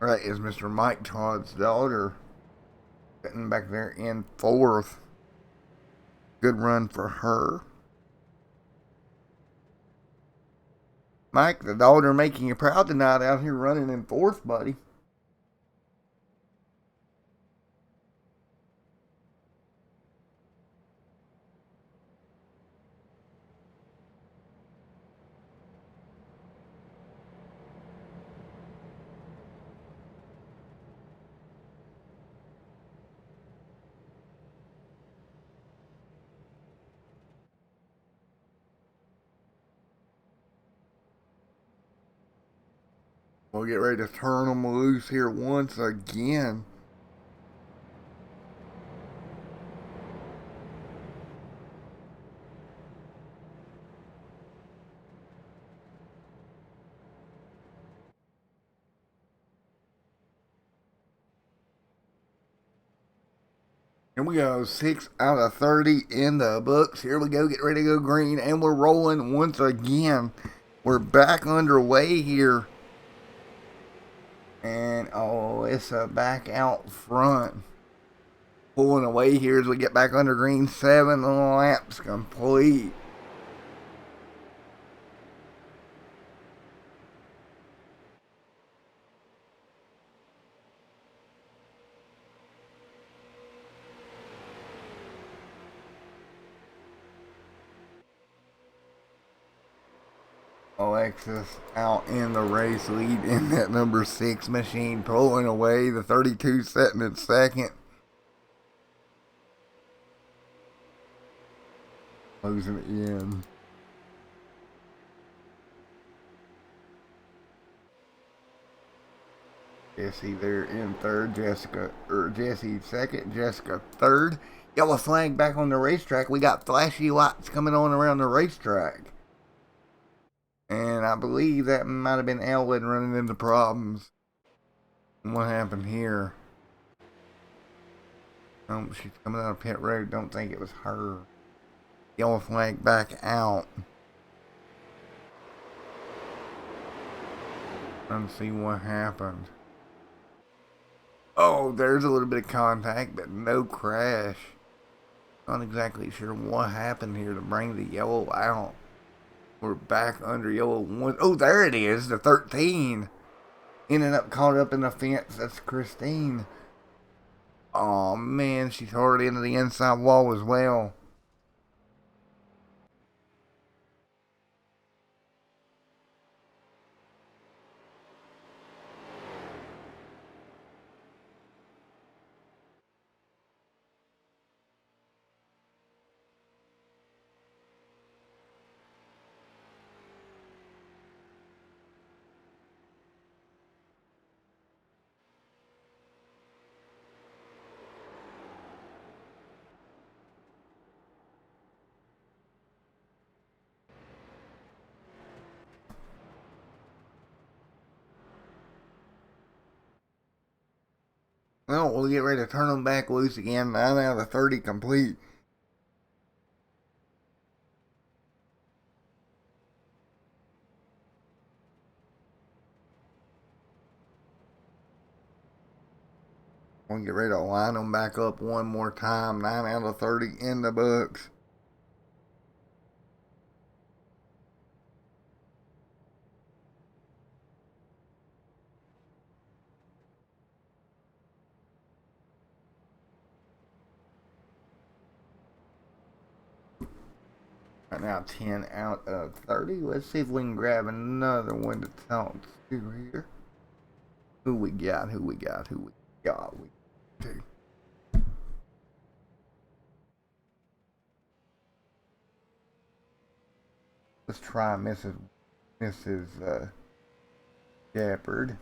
A: Right is Mr. Mike Todd's daughter. Sitting back there in 4th. Good run for her. Mike, the daughter making you proud tonight out here running in 4th, buddy. We'll get ready to turn them loose here once again. Here we go, 6 out of 30 in the books. Here we go, get ready to go green, and we're rolling once again. We're back underway here. And Alyssa back out front. Pulling away here as we get back under green. 7 laps complete. Alexis out in the race lead in that number 6 machine, pulling away. The 32 setting in second. Closing it in. Jesse there in third, Jesse second, Jessica third. Yellow flag back on the racetrack. We got flashy lights coming on around the racetrack. And I believe that might have been Ellen running into problems. What happened here? Oh, she's coming out of pit road. Don't think it was her. Yellow flag back out. Trying to see what happened. Oh, there's a little bit of contact, but no crash. Not exactly sure what happened here to bring the yellow out. We're back under yellow 1. Oh, there it is, the 13. Ended up caught up in the fence. That's Christine. Oh man, she's hard into the inside wall as well. Well, we'll get ready to turn them back loose again. 9 out of 30 complete. We'll get ready to line them back up one more time. 9 out of 30 in the books. Right now, 10 out of 30. Let's see if we can grab another one to talk to here. Who we got? Who we got? Who we got? We do. Let's try Mrs. Shepard.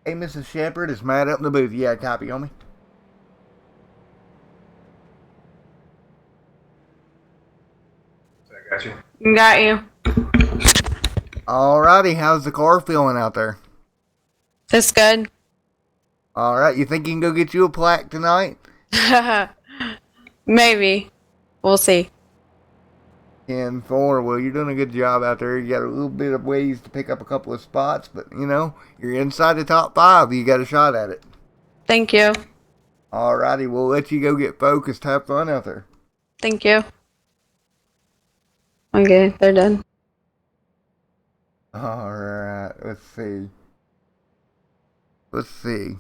A: Hey, Mrs. Shepard, is Matt up in the booth? Yeah, copy on me.
D: Got you.
E: Got you.
A: Alrighty, how's the car feeling out there?
E: That's good.
A: Alright, you think you can go get you a plaque tonight?
E: Maybe. We'll see.
A: 10-4. Well, you're doing a good job out there. You got a little bit of ways to pick up a couple of spots, but you know, you're inside the top 5. You got a shot at it.
E: Thank you.
A: Alrighty, we'll let you go get focused. Have fun out there.
E: Thank you. Okay, they're done.
A: Alright, let's see. Let's see.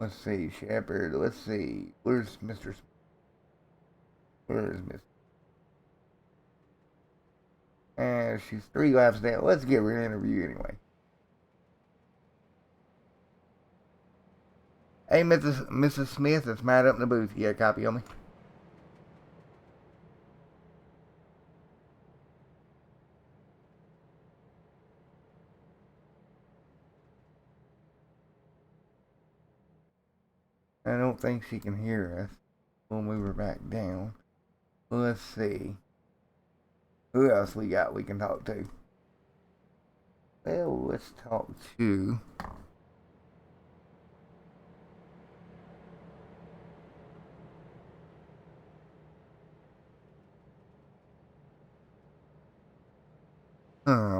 A: Let's see, Shepard. Let's see. Where's Mr. Smith? Where is Miss? And she's 3 laps down. Let's give her an interview anyway. Hey, Mrs. Smith, it's Matt up in the booth. You got a copy on me? I don't think she can hear us. We'll move her back down. Let's see. Who else we got we can talk to? Well, let's talk to...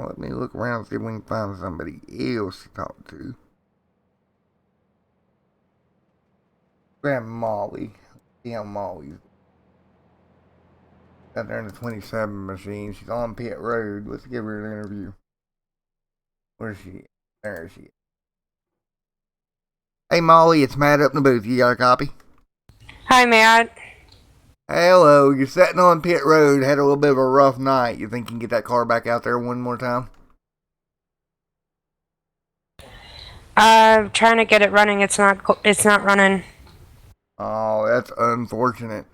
A: let me look around and see if we can find somebody else to talk to. Grab Molly. See how Molly's out there in the 27 machine. She's on pit road. Let's give her an interview. Where is she? There she is. Hey, Molly, it's Matt up in the booth. You got a copy?
D: Hi, Matt.
A: Hello, you're sitting on pit road. Had a little bit of a rough night. You think you can get that car back out there one more time?
D: Trying to get it running. It's not running.
A: Oh, that's unfortunate.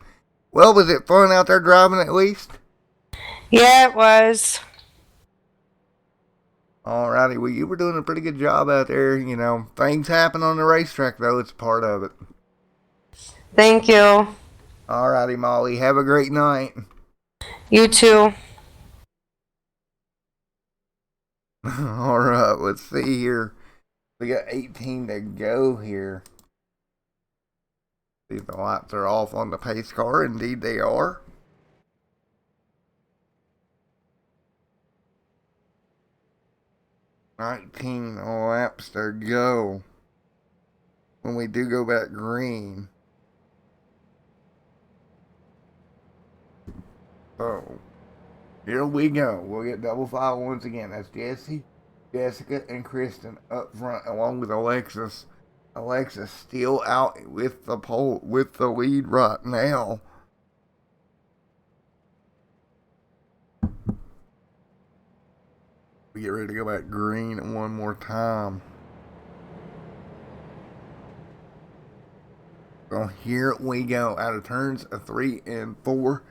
A: Well, was it fun out there driving at least?
D: Yeah, it was.
A: Alrighty, well, you were doing a pretty good job out there. You know, things happen on the racetrack, though. It's part of it.
D: Thank you.
A: Alrighty, Molly. Have a great night.
D: You too.
A: Alright, let's see here. We got 18 to go here. See if the lights are off on the pace car. Indeed, they are. $19 laps to go when we do go back green. So, here we go. We'll get double file once again. That's Jesse, Jessica, and Kristen up front, along with Alexis. Alexis still out with the lead right now. We get ready to go back green one more time. So here we go. Out of turns 3 and 4.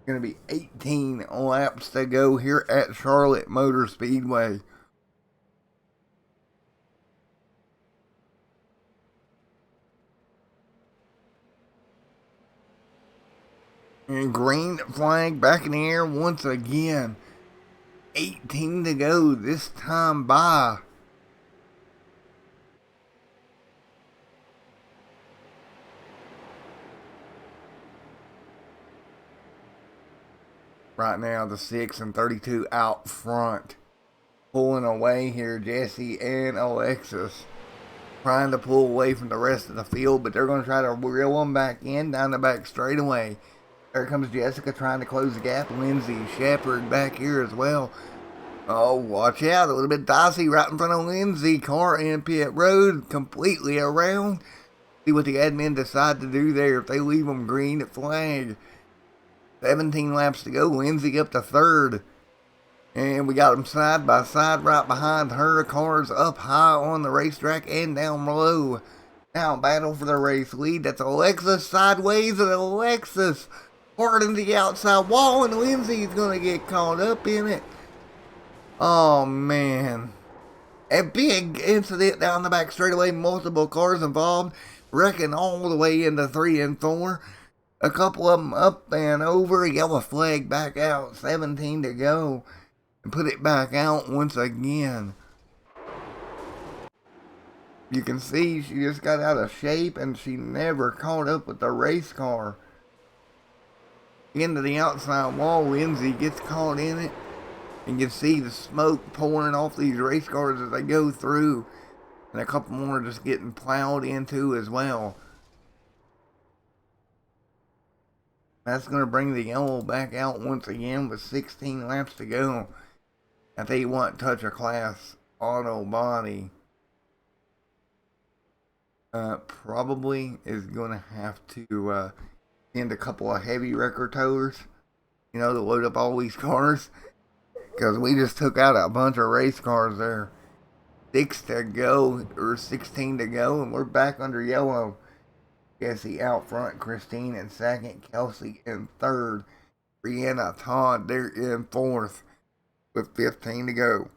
A: Going to be 18 laps to go here at Charlotte Motor Speedway. And green flag back in the air once again. 18 to go this time by. Right now, the 6 and 32 out front. Pulling away here, Jesse and Alexis. Trying to pull away from the rest of the field, but they're going to try to reel them back in down the back straightaway. There comes Jessica trying to close the gap. Lindsay Shepard back here as well. Oh, watch out. A little bit dicey right in front of Lindsay. Car in pit road. Completely around. See what the admin decide to do there. If they leave them green at flag. 17 laps to go. Lindsay up to third. And we got them side by side right behind her. Cars up high on the racetrack and down below. Now battle for the race lead. That's Alexis sideways, and Alexis hard into the outside wall, and Lindsay's going to get caught up in it. Oh, man. A big incident down the back straightaway. Multiple cars involved. Wrecking all the way into 3 and 4. A couple of them up and over. Yellow flag back out. 17 to go. And put it back out once again. You can see she just got out of shape and she never caught up with the race car. Into the outside wall, Lindsay gets caught in it. And you can see the smoke pouring off these race cars as they go through. And a couple more just getting plowed into as well. That's going to bring the yellow back out once again with 16 laps to go. I tell you what, Touch of Class Auto Body probably is going to have to send a couple of heavy wrecker towers, you know, to load up all these cars. Because we just took out a bunch of race cars there. 6 to go, or 16 to go, and we're back under yellow. Jesse out front, Christine in second, Kelsey in third, Brianna Todd there in fourth with 15 to go.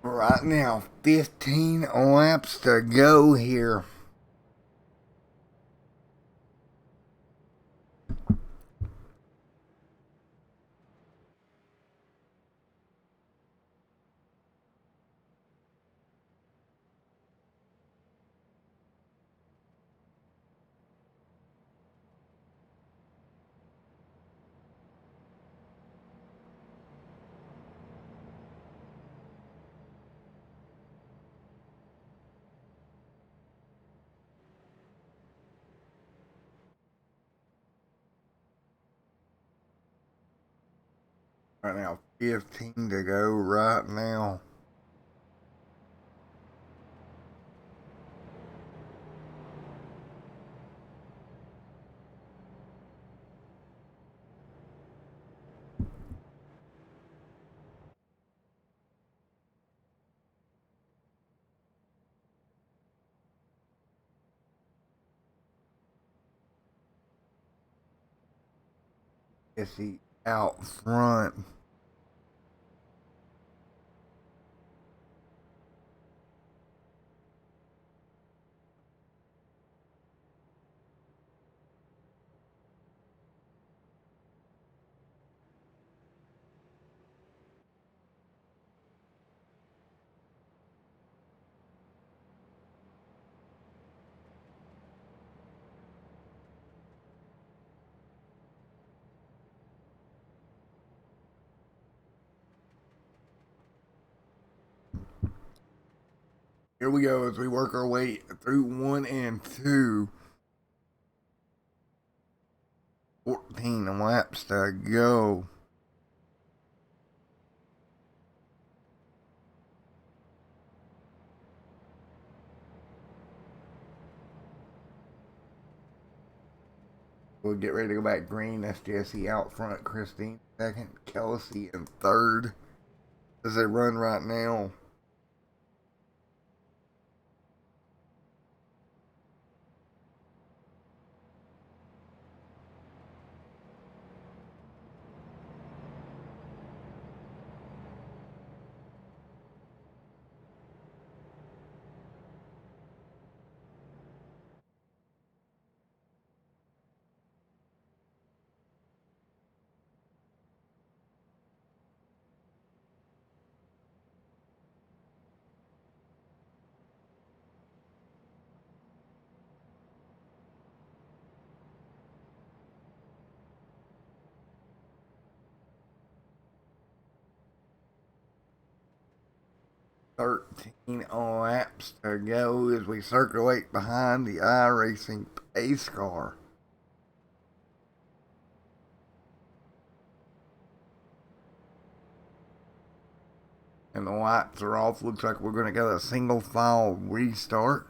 A: Right now, 15 laps to go here. Right now, 15 to go right now. Jesse out front. Here we go as we work our way through 1 and 2. 14 laps to go. We'll get ready to go back green. That's Jesse out front. Christine second. Kelsey in third. As they run right now. Thirteen laps to go as we circulate behind the iRacing pace car. And the lights are off. Looks like we're going to get a single file restart.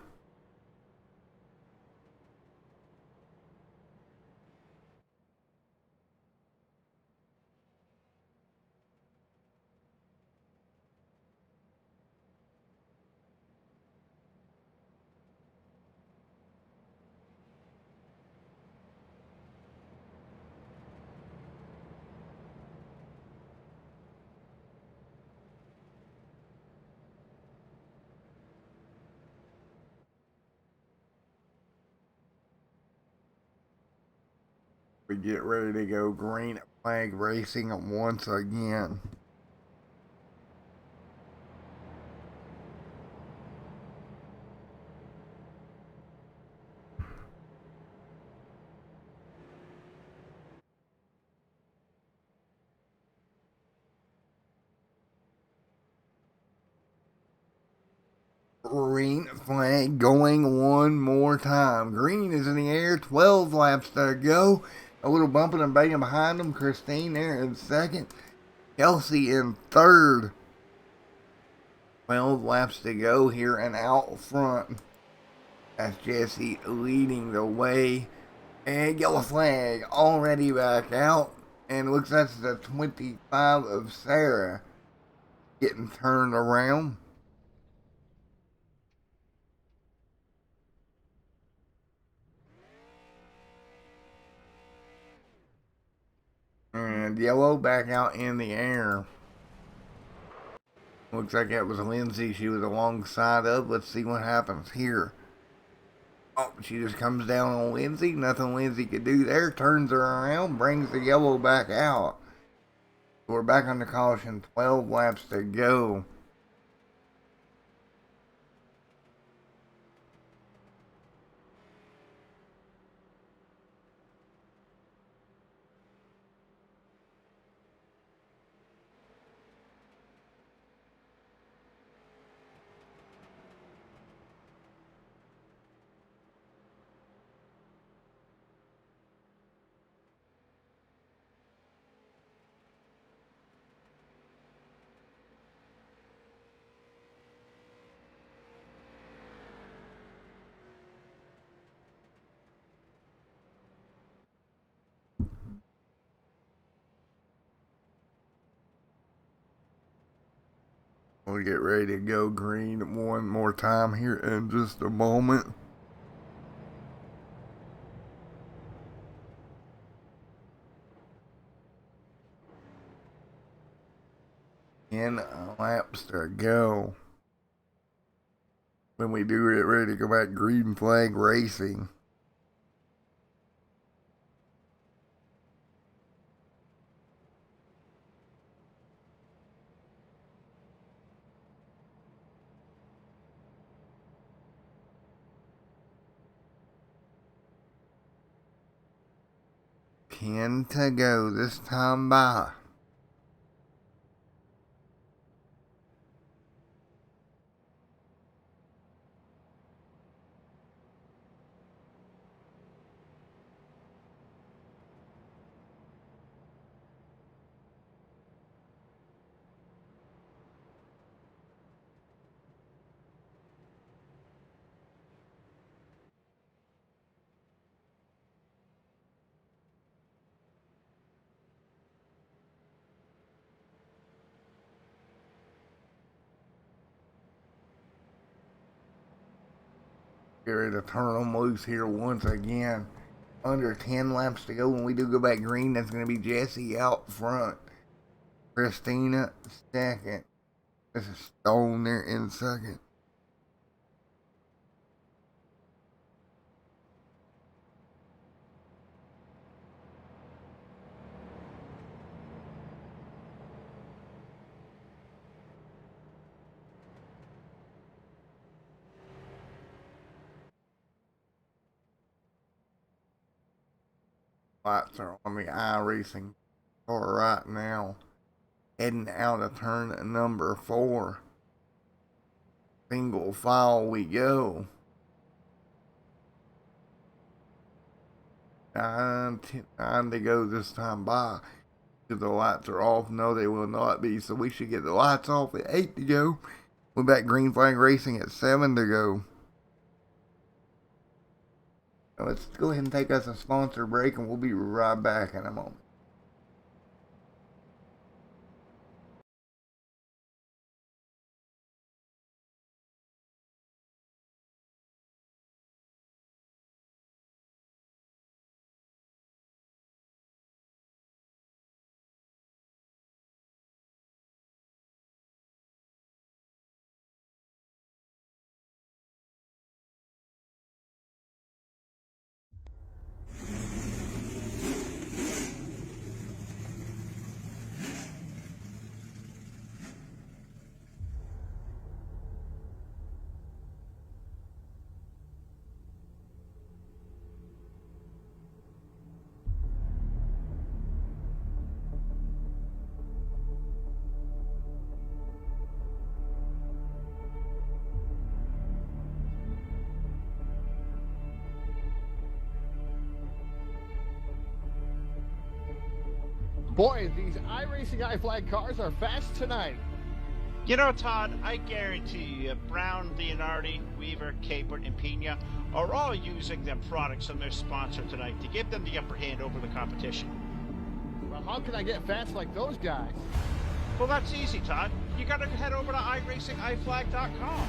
A: We get ready to go green flag racing once again. Green flag going one more time. Green is in the air. 12 laps to go. A little bumping and banging behind them. Christine there in second. Kelsey in third. 12 laps to go here and out front. That's Jesse leading the way. And yellow flag already back out. And looks like that's the 25 of Sarah getting turned around. And yellow back out in the air. Looks like that was Lindsay she was alongside of. Let's see what happens here. Oh, she just comes down on Lindsay. Nothing Lindsay could do there. Turns her around. Brings the yellow back out. We're back on the caution. 12 laps to go. We'll get ready to go green one more time here in just a moment. In laps to go. When we do get ready to go back green flag racing. Ten to go this time by. Get ready to turn them loose here once again. Under 10 laps to go when we do go back green. That's going to be Jesse out front. Christina second. This is Stone there in second. Lights are on the iRacing car right now. Heading out of turn number 4. Single file we go. 9 to go this time by. If the lights are off, no they will not be. So we should get the lights off at 8 to go. We're back green flag racing at 7 to go. Let's go ahead and take us a sponsor break and we'll be right back in a moment.
F: Boy, these iRacing iFlag cars are fast tonight.
G: You know, Todd, I guarantee you, Brown, Leonardi, Weaver, Capert, and Pena are all using their products from their sponsor tonight to give them the upper hand over the competition.
F: Well, how can I get fast like those guys?
G: Well, that's easy, Todd. You gotta head over to iRacingIFlag.com.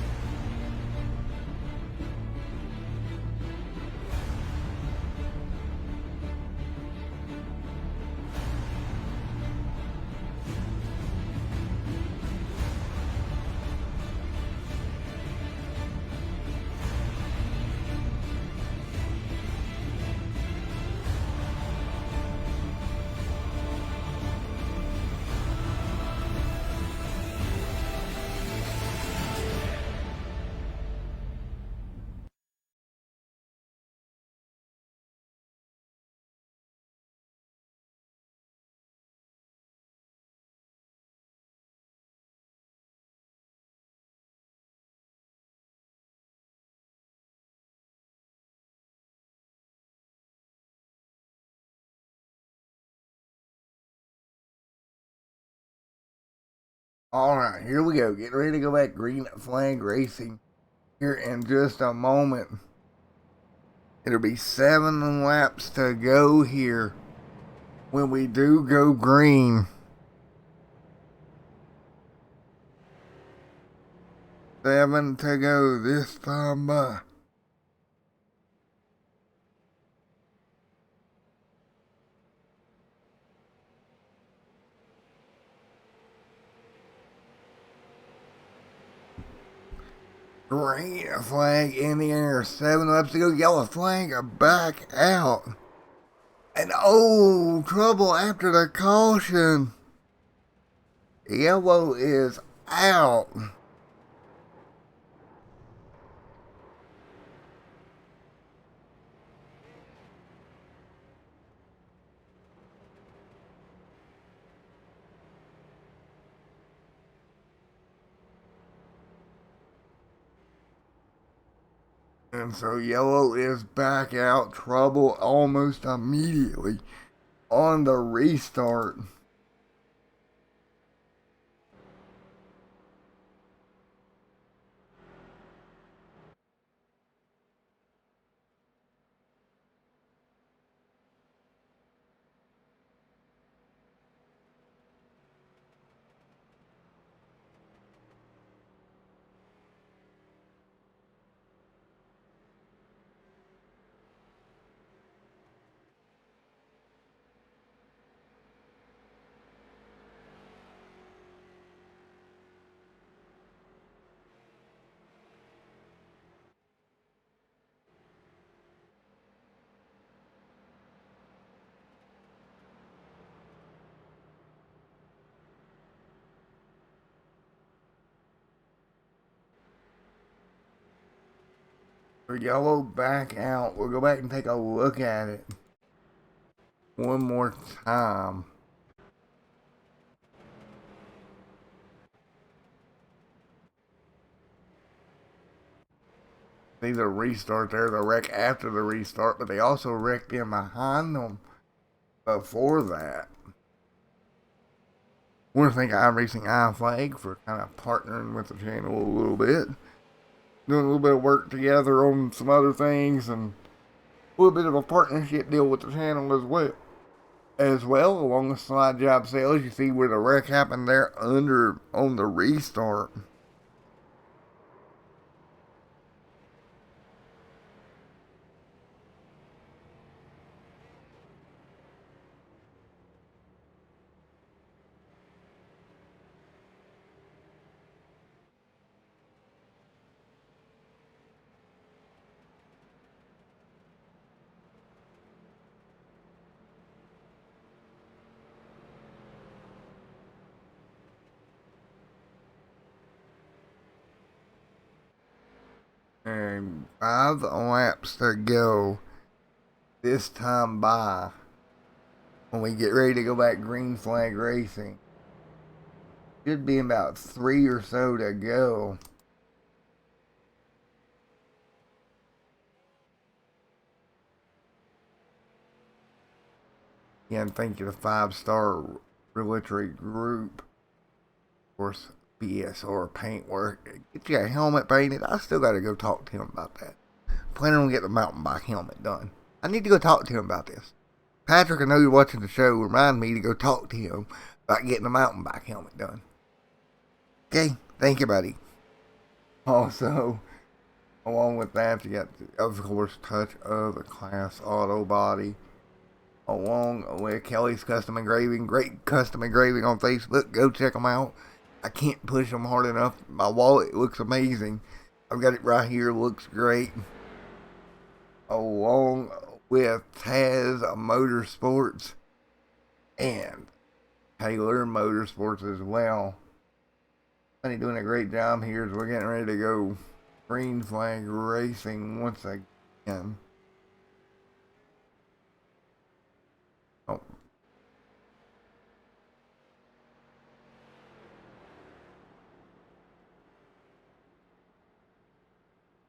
A: Alright, here we go. Getting ready to go back green flag racing here in just a moment. It'll be 7 laps to go here when we do go green. 7 to go this time by. Green flag in the air. 7 laps to go. Yellow flag back out. And oh, trouble after the caution. Yellow is out. And so yellow is back out. Trouble almost immediately on the restart. For yellow back out. We'll go back and take a look at it one more time. See the restart there, the wreck after the restart, but they also wrecked in behind them before that. I want to thank iRacing iFlag for kind of partnering with the channel a little bit. Doing a little bit of work together on some other things and a little bit of a partnership deal with the channel as well, along with Slide Job Sales. You see where the wreck happened there on the restart. And 5 laps to go this time by when we get ready to go back green flag racing. Should be about 3 or so to go. Again, thank you to 5-Star Realty Group. Of course, BSR Paintwork. Get you a helmet painted. I still got to go talk to him about that. Planning on getting the mountain bike helmet done. I need to go talk to him about this. Patrick, I know you're watching the show. Remind me to go talk to him about getting the mountain bike helmet done. Okay, thank you, buddy. Also, along with that, you got, of course, Touch of the Class Auto Body. Along with Kelly's Custom Engraving. Great custom engraving on Facebook. Go check them out. I can't push them hard enough. My wallet looks amazing. I've got it right here. Looks great. Along with Taz Motorsports and Taylor Motorsports as well. They're doing a great job here as we're getting ready to go green flag racing once again. Oh.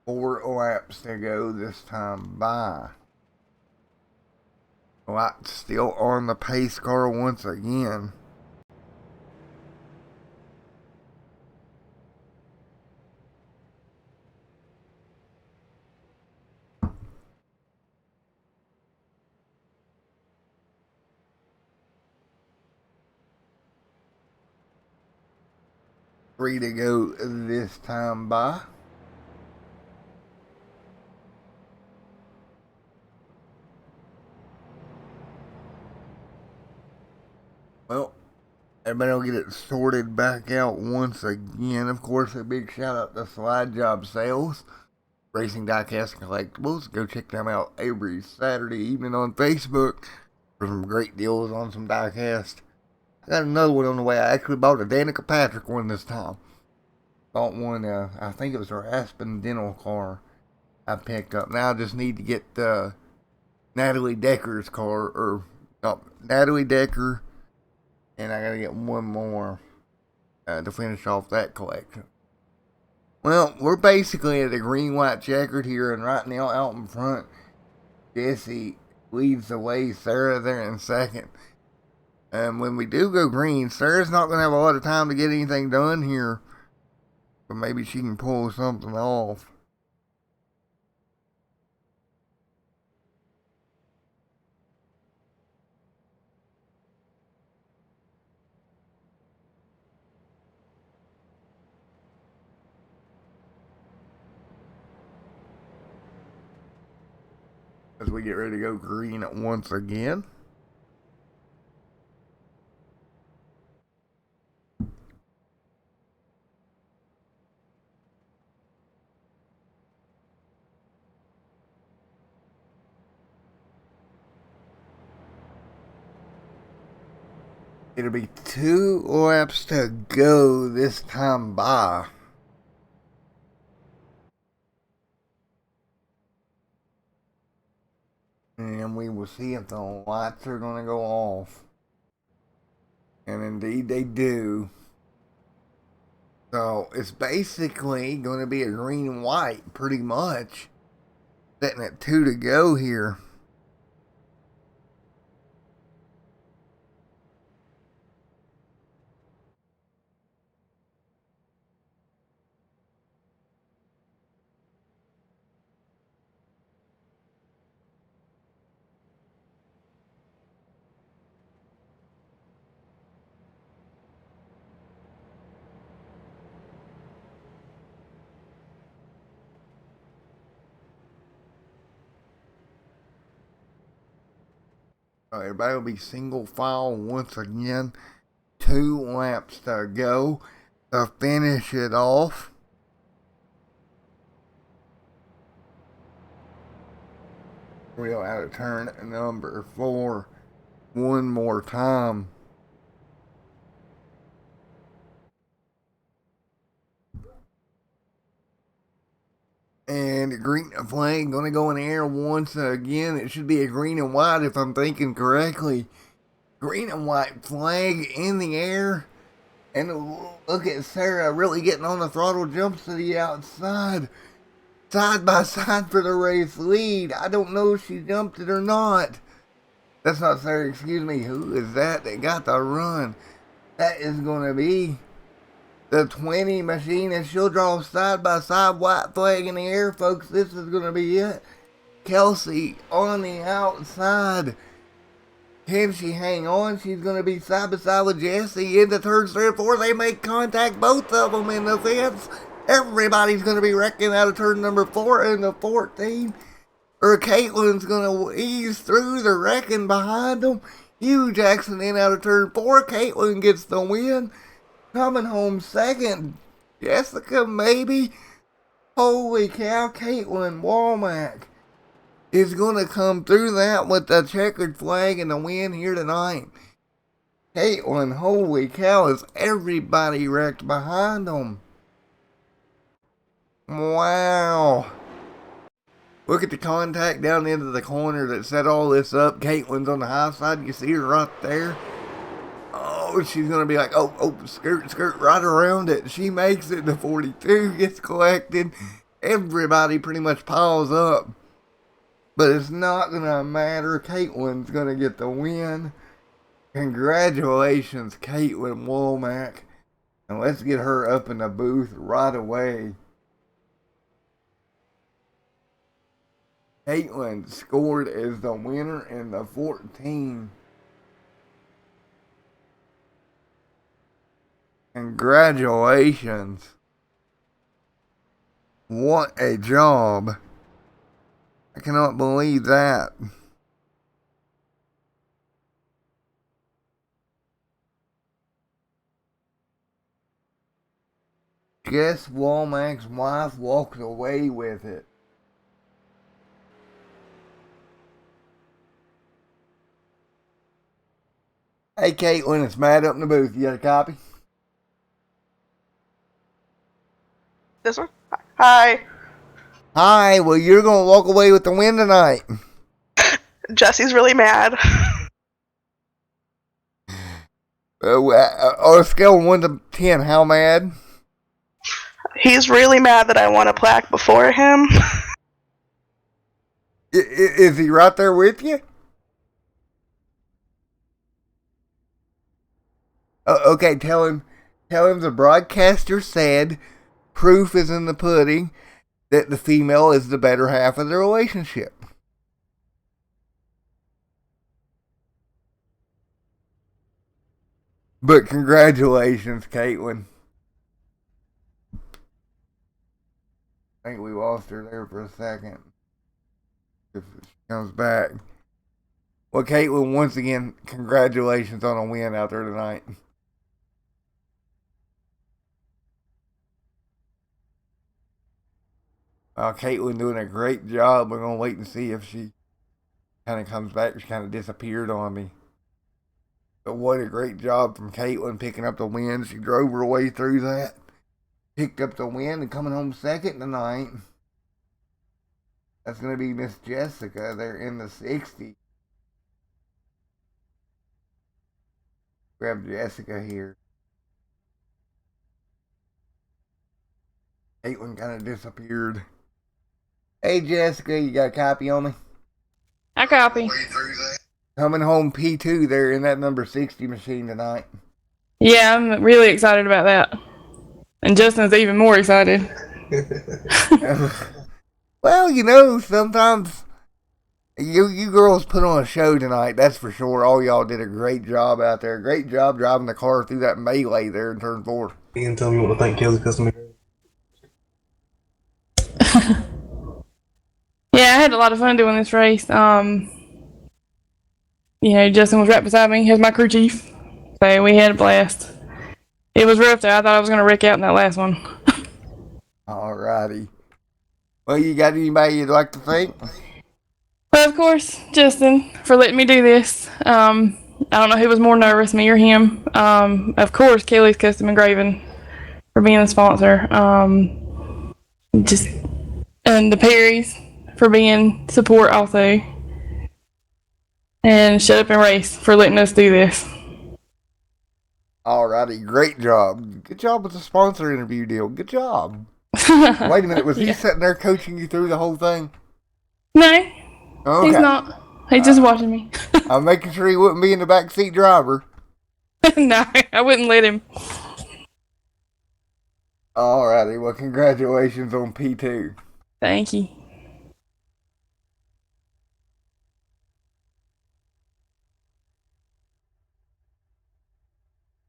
A: Four laps to go this time by. Light still on the pace car once again. free to go this time by. Well, everybody will get it sorted back out once again. Of course, a big shout out to Slide Job Sales, Racing Diecast and Collectibles. Go check them out every Saturday evening on Facebook for some great deals on some diecast. I got another one on the way. I actually bought a Danica Patrick one this time. Bought one, I think it was her Aspen Dental car I picked up. Now I just need to get Natalie Decker's car, or Natalie Decker, and I gotta get one more to finish off that collection. Well, we're basically at the green, white, checkered here, and right now out in front, Jesse leads the way. Sarah there in second. And when we do go green, Sarah's not going to have a lot of time to get anything done here, but maybe she can pull something off. As we get ready to go green once again. It'll be 2 laps to go this time by. And we will see if the lights are going to go off. And indeed they do. So it's basically going to be a green and white pretty much. Sitting at 2 to go here. Everybody will be single file once again. 2 laps to go to finish it off. Real out of turn number 4 one more time. And green flag going to go in the air once again. It should be a green and white if I'm thinking correctly. Green and white flag in the air. And look at Sarah really getting on the throttle, jumps to the outside. Side by side for the race lead. I don't know if she jumped it or not. That's not Sarah, excuse me. Who is that got the run? That is going to be the 20 machine, and she'll draw side by side, white flag in the air, folks. This is going to be it. Kelsey on the outside. Can she hang on? She's going to be side by side with Jesse into turns 3 and 4. They make contact, both of them in the fence. Everybody's going to be wrecking out of turn number 4 and the 14. Or Caitlin's going to ease through the wrecking behind them. Hugh Jackson in out of turn 4. Caitlin gets the win. Coming home second, Jessica maybe. Holy cow, Caitlin Womack is going to come through that with the checkered flag and the win here tonight. Caitlin, holy cow, is everybody wrecked behind them. Wow. Look at the contact down into the corner that set all this up. Caitlin's on the high side. You see her right there. Oh, she's going to be like, oh, skirt right around it. She makes it to 42, gets collected. Everybody pretty much piles up. But it's not going to matter. Caitlin's going to get the win. Congratulations, Caitlin Womack. And let's get her up in the booth right away. Caitlin scored as the winner in the 14. Congratulations. What a job. I cannot believe that. Jess Womack's wife walked away with it. Hey Caitlin, it's Matt up in the booth. You got a copy?
H: This one? Hi.
A: Hi, well you're gonna walk away with the win tonight.
H: Jesse's really mad.
A: On a scale of 1 to 10, how mad?
H: He's really mad that I won a plaque before him.
A: Is he right there with you? Okay, tell him the broadcaster said proof is in the pudding that the female is the better half of the relationship. But congratulations, Caitlin. I think we lost her there for a second. If she comes back. Well, Caitlin, once again, congratulations on a win out there tonight. Caitlin doing a great job. We're going to wait and see if she kind of comes back. She kind of disappeared on me. But what a great job from Caitlin picking up the win. She drove her way through that. Picked up the win and coming home second tonight. That's going to be Miss Jessica. They're in the 60s. Grab Jessica here. Caitlin kind of disappeared. Hey Jessica, you got a copy on me?
C: I copy.
A: Coming home P2 there in that number 60 machine tonight.
C: Yeah, I'm really excited about that. And Justin's even more excited.
A: Well, you know, sometimes you girls put on a show tonight, that's for sure. All y'all did a great job out there. Great job driving the car through that melee there in turn 4.
I: You can tell me what to think, Kelly Customer.
C: Yeah, I had a lot of fun doing this race. You know, Justin was right beside me. He was my crew chief. So we had a blast. It was rough though. I thought I was going to wreck out in that last one.
A: Alrighty. Well, you got anybody you'd like to thank?
C: Well, of course, Justin, for letting me do this. I don't know who was more nervous, me or him. Of course, Kelly's Custom Engraving for being the sponsor. And the Perrys for being support also. And Shut Up and Race for letting us do this.
A: Alrighty, great job. Good job with the sponsor interview deal. Good job. Wait a minute, was he sitting there coaching you through the whole thing?
C: No,
A: Okay.
C: he's not. He's just watching me.
A: I'm making sure he wouldn't be in the backseat driver.
C: No, I wouldn't let him.
A: Alrighty, well, congratulations on P2.
C: Thank you.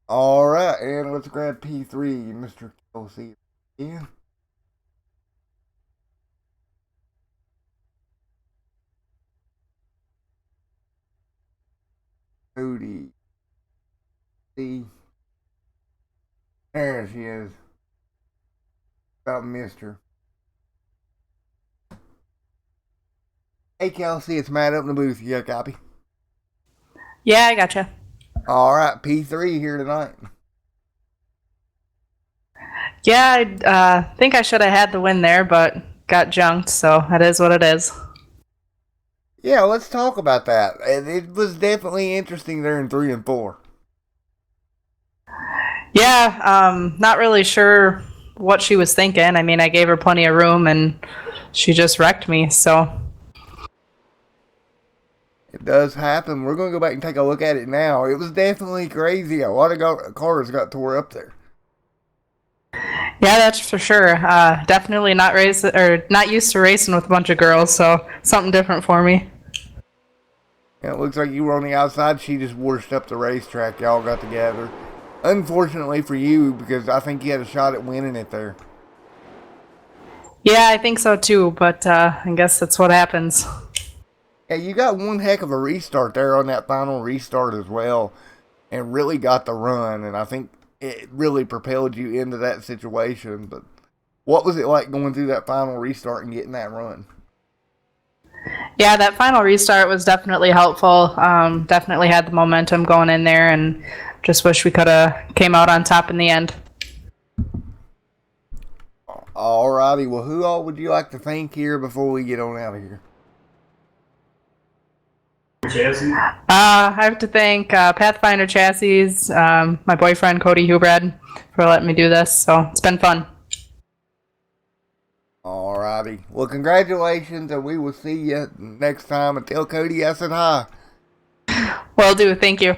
A: Alright, and let's grab P3, Mr. Kelsey. Yeah. Cody. See. There she is. About Mr. Hey Kelsey, it's Matt up in the booth. You got a copy?
E: Yeah, I gotcha.
A: Alright, P3 here tonight.
E: Yeah, I think I should have had the win there, but got junked, so it is what it is.
A: Yeah, let's talk about that. It was definitely interesting there in 3 and 4.
E: Yeah, not really sure what she was thinking. I mean, I gave her plenty of room, and she just wrecked me, so...
A: It does happen. We're going to go back and take a look at it now. It was definitely crazy. A lot of cars got tore up there.
E: Yeah, that's for sure. Definitely not used to racing with a bunch of girls, so something different for me.
A: Yeah, it looks like you were on the outside. She just washed up the racetrack. Y'all got together. Unfortunately for you, because I think you had a shot at winning it there.
E: Yeah, I think so too, but I guess that's what happens.
A: Yeah, you got one heck of a restart there on that final restart as well, and really got the run, and I think it really propelled you into that situation. But what was it like going through that final restart and getting that run?
E: Yeah, that final restart was definitely helpful. Definitely had the momentum going in there, and just wish we could have came out on top in the end.
A: Alrighty, well, who all would you like to thank here before we get on out of here?
I: Chassis.
E: I have to thank Pathfinder Chassis, my boyfriend Cody Hubrad, for letting me do this. So it's been fun.
A: Alrighty, well, congratulations, and we will see you next time. And tell Cody I said hi.
E: Will do. Thank you.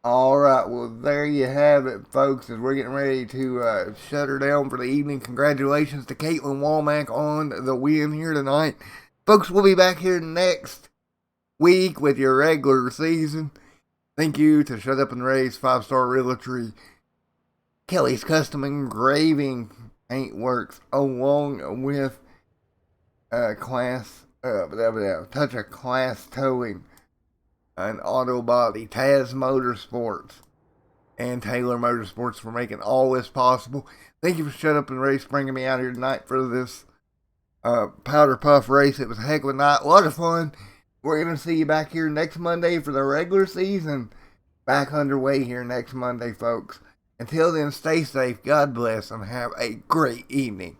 A: Alright, well, there you have it, folks, as we're getting ready to shut her down for the evening. Congratulations to Caitlin Womack on the win here tonight. Folks, we'll be back here next week with your regular season. Thank you to Shut Up and Race, 5-Star Realty, Kelly's Custom Engraving Paintworks, along with Touch of Class Towing, and Auto Body, Taz Motorsports, and Taylor Motorsports for making all this possible. Thank you for Shut Up and Race, bringing me out here tonight for this Powder Puff race. It was a heck of a night, a lot of fun. We're going to see you back here next Monday for the regular season. Back underway here next Monday, folks. Until then, stay safe, God bless, and have a great evening.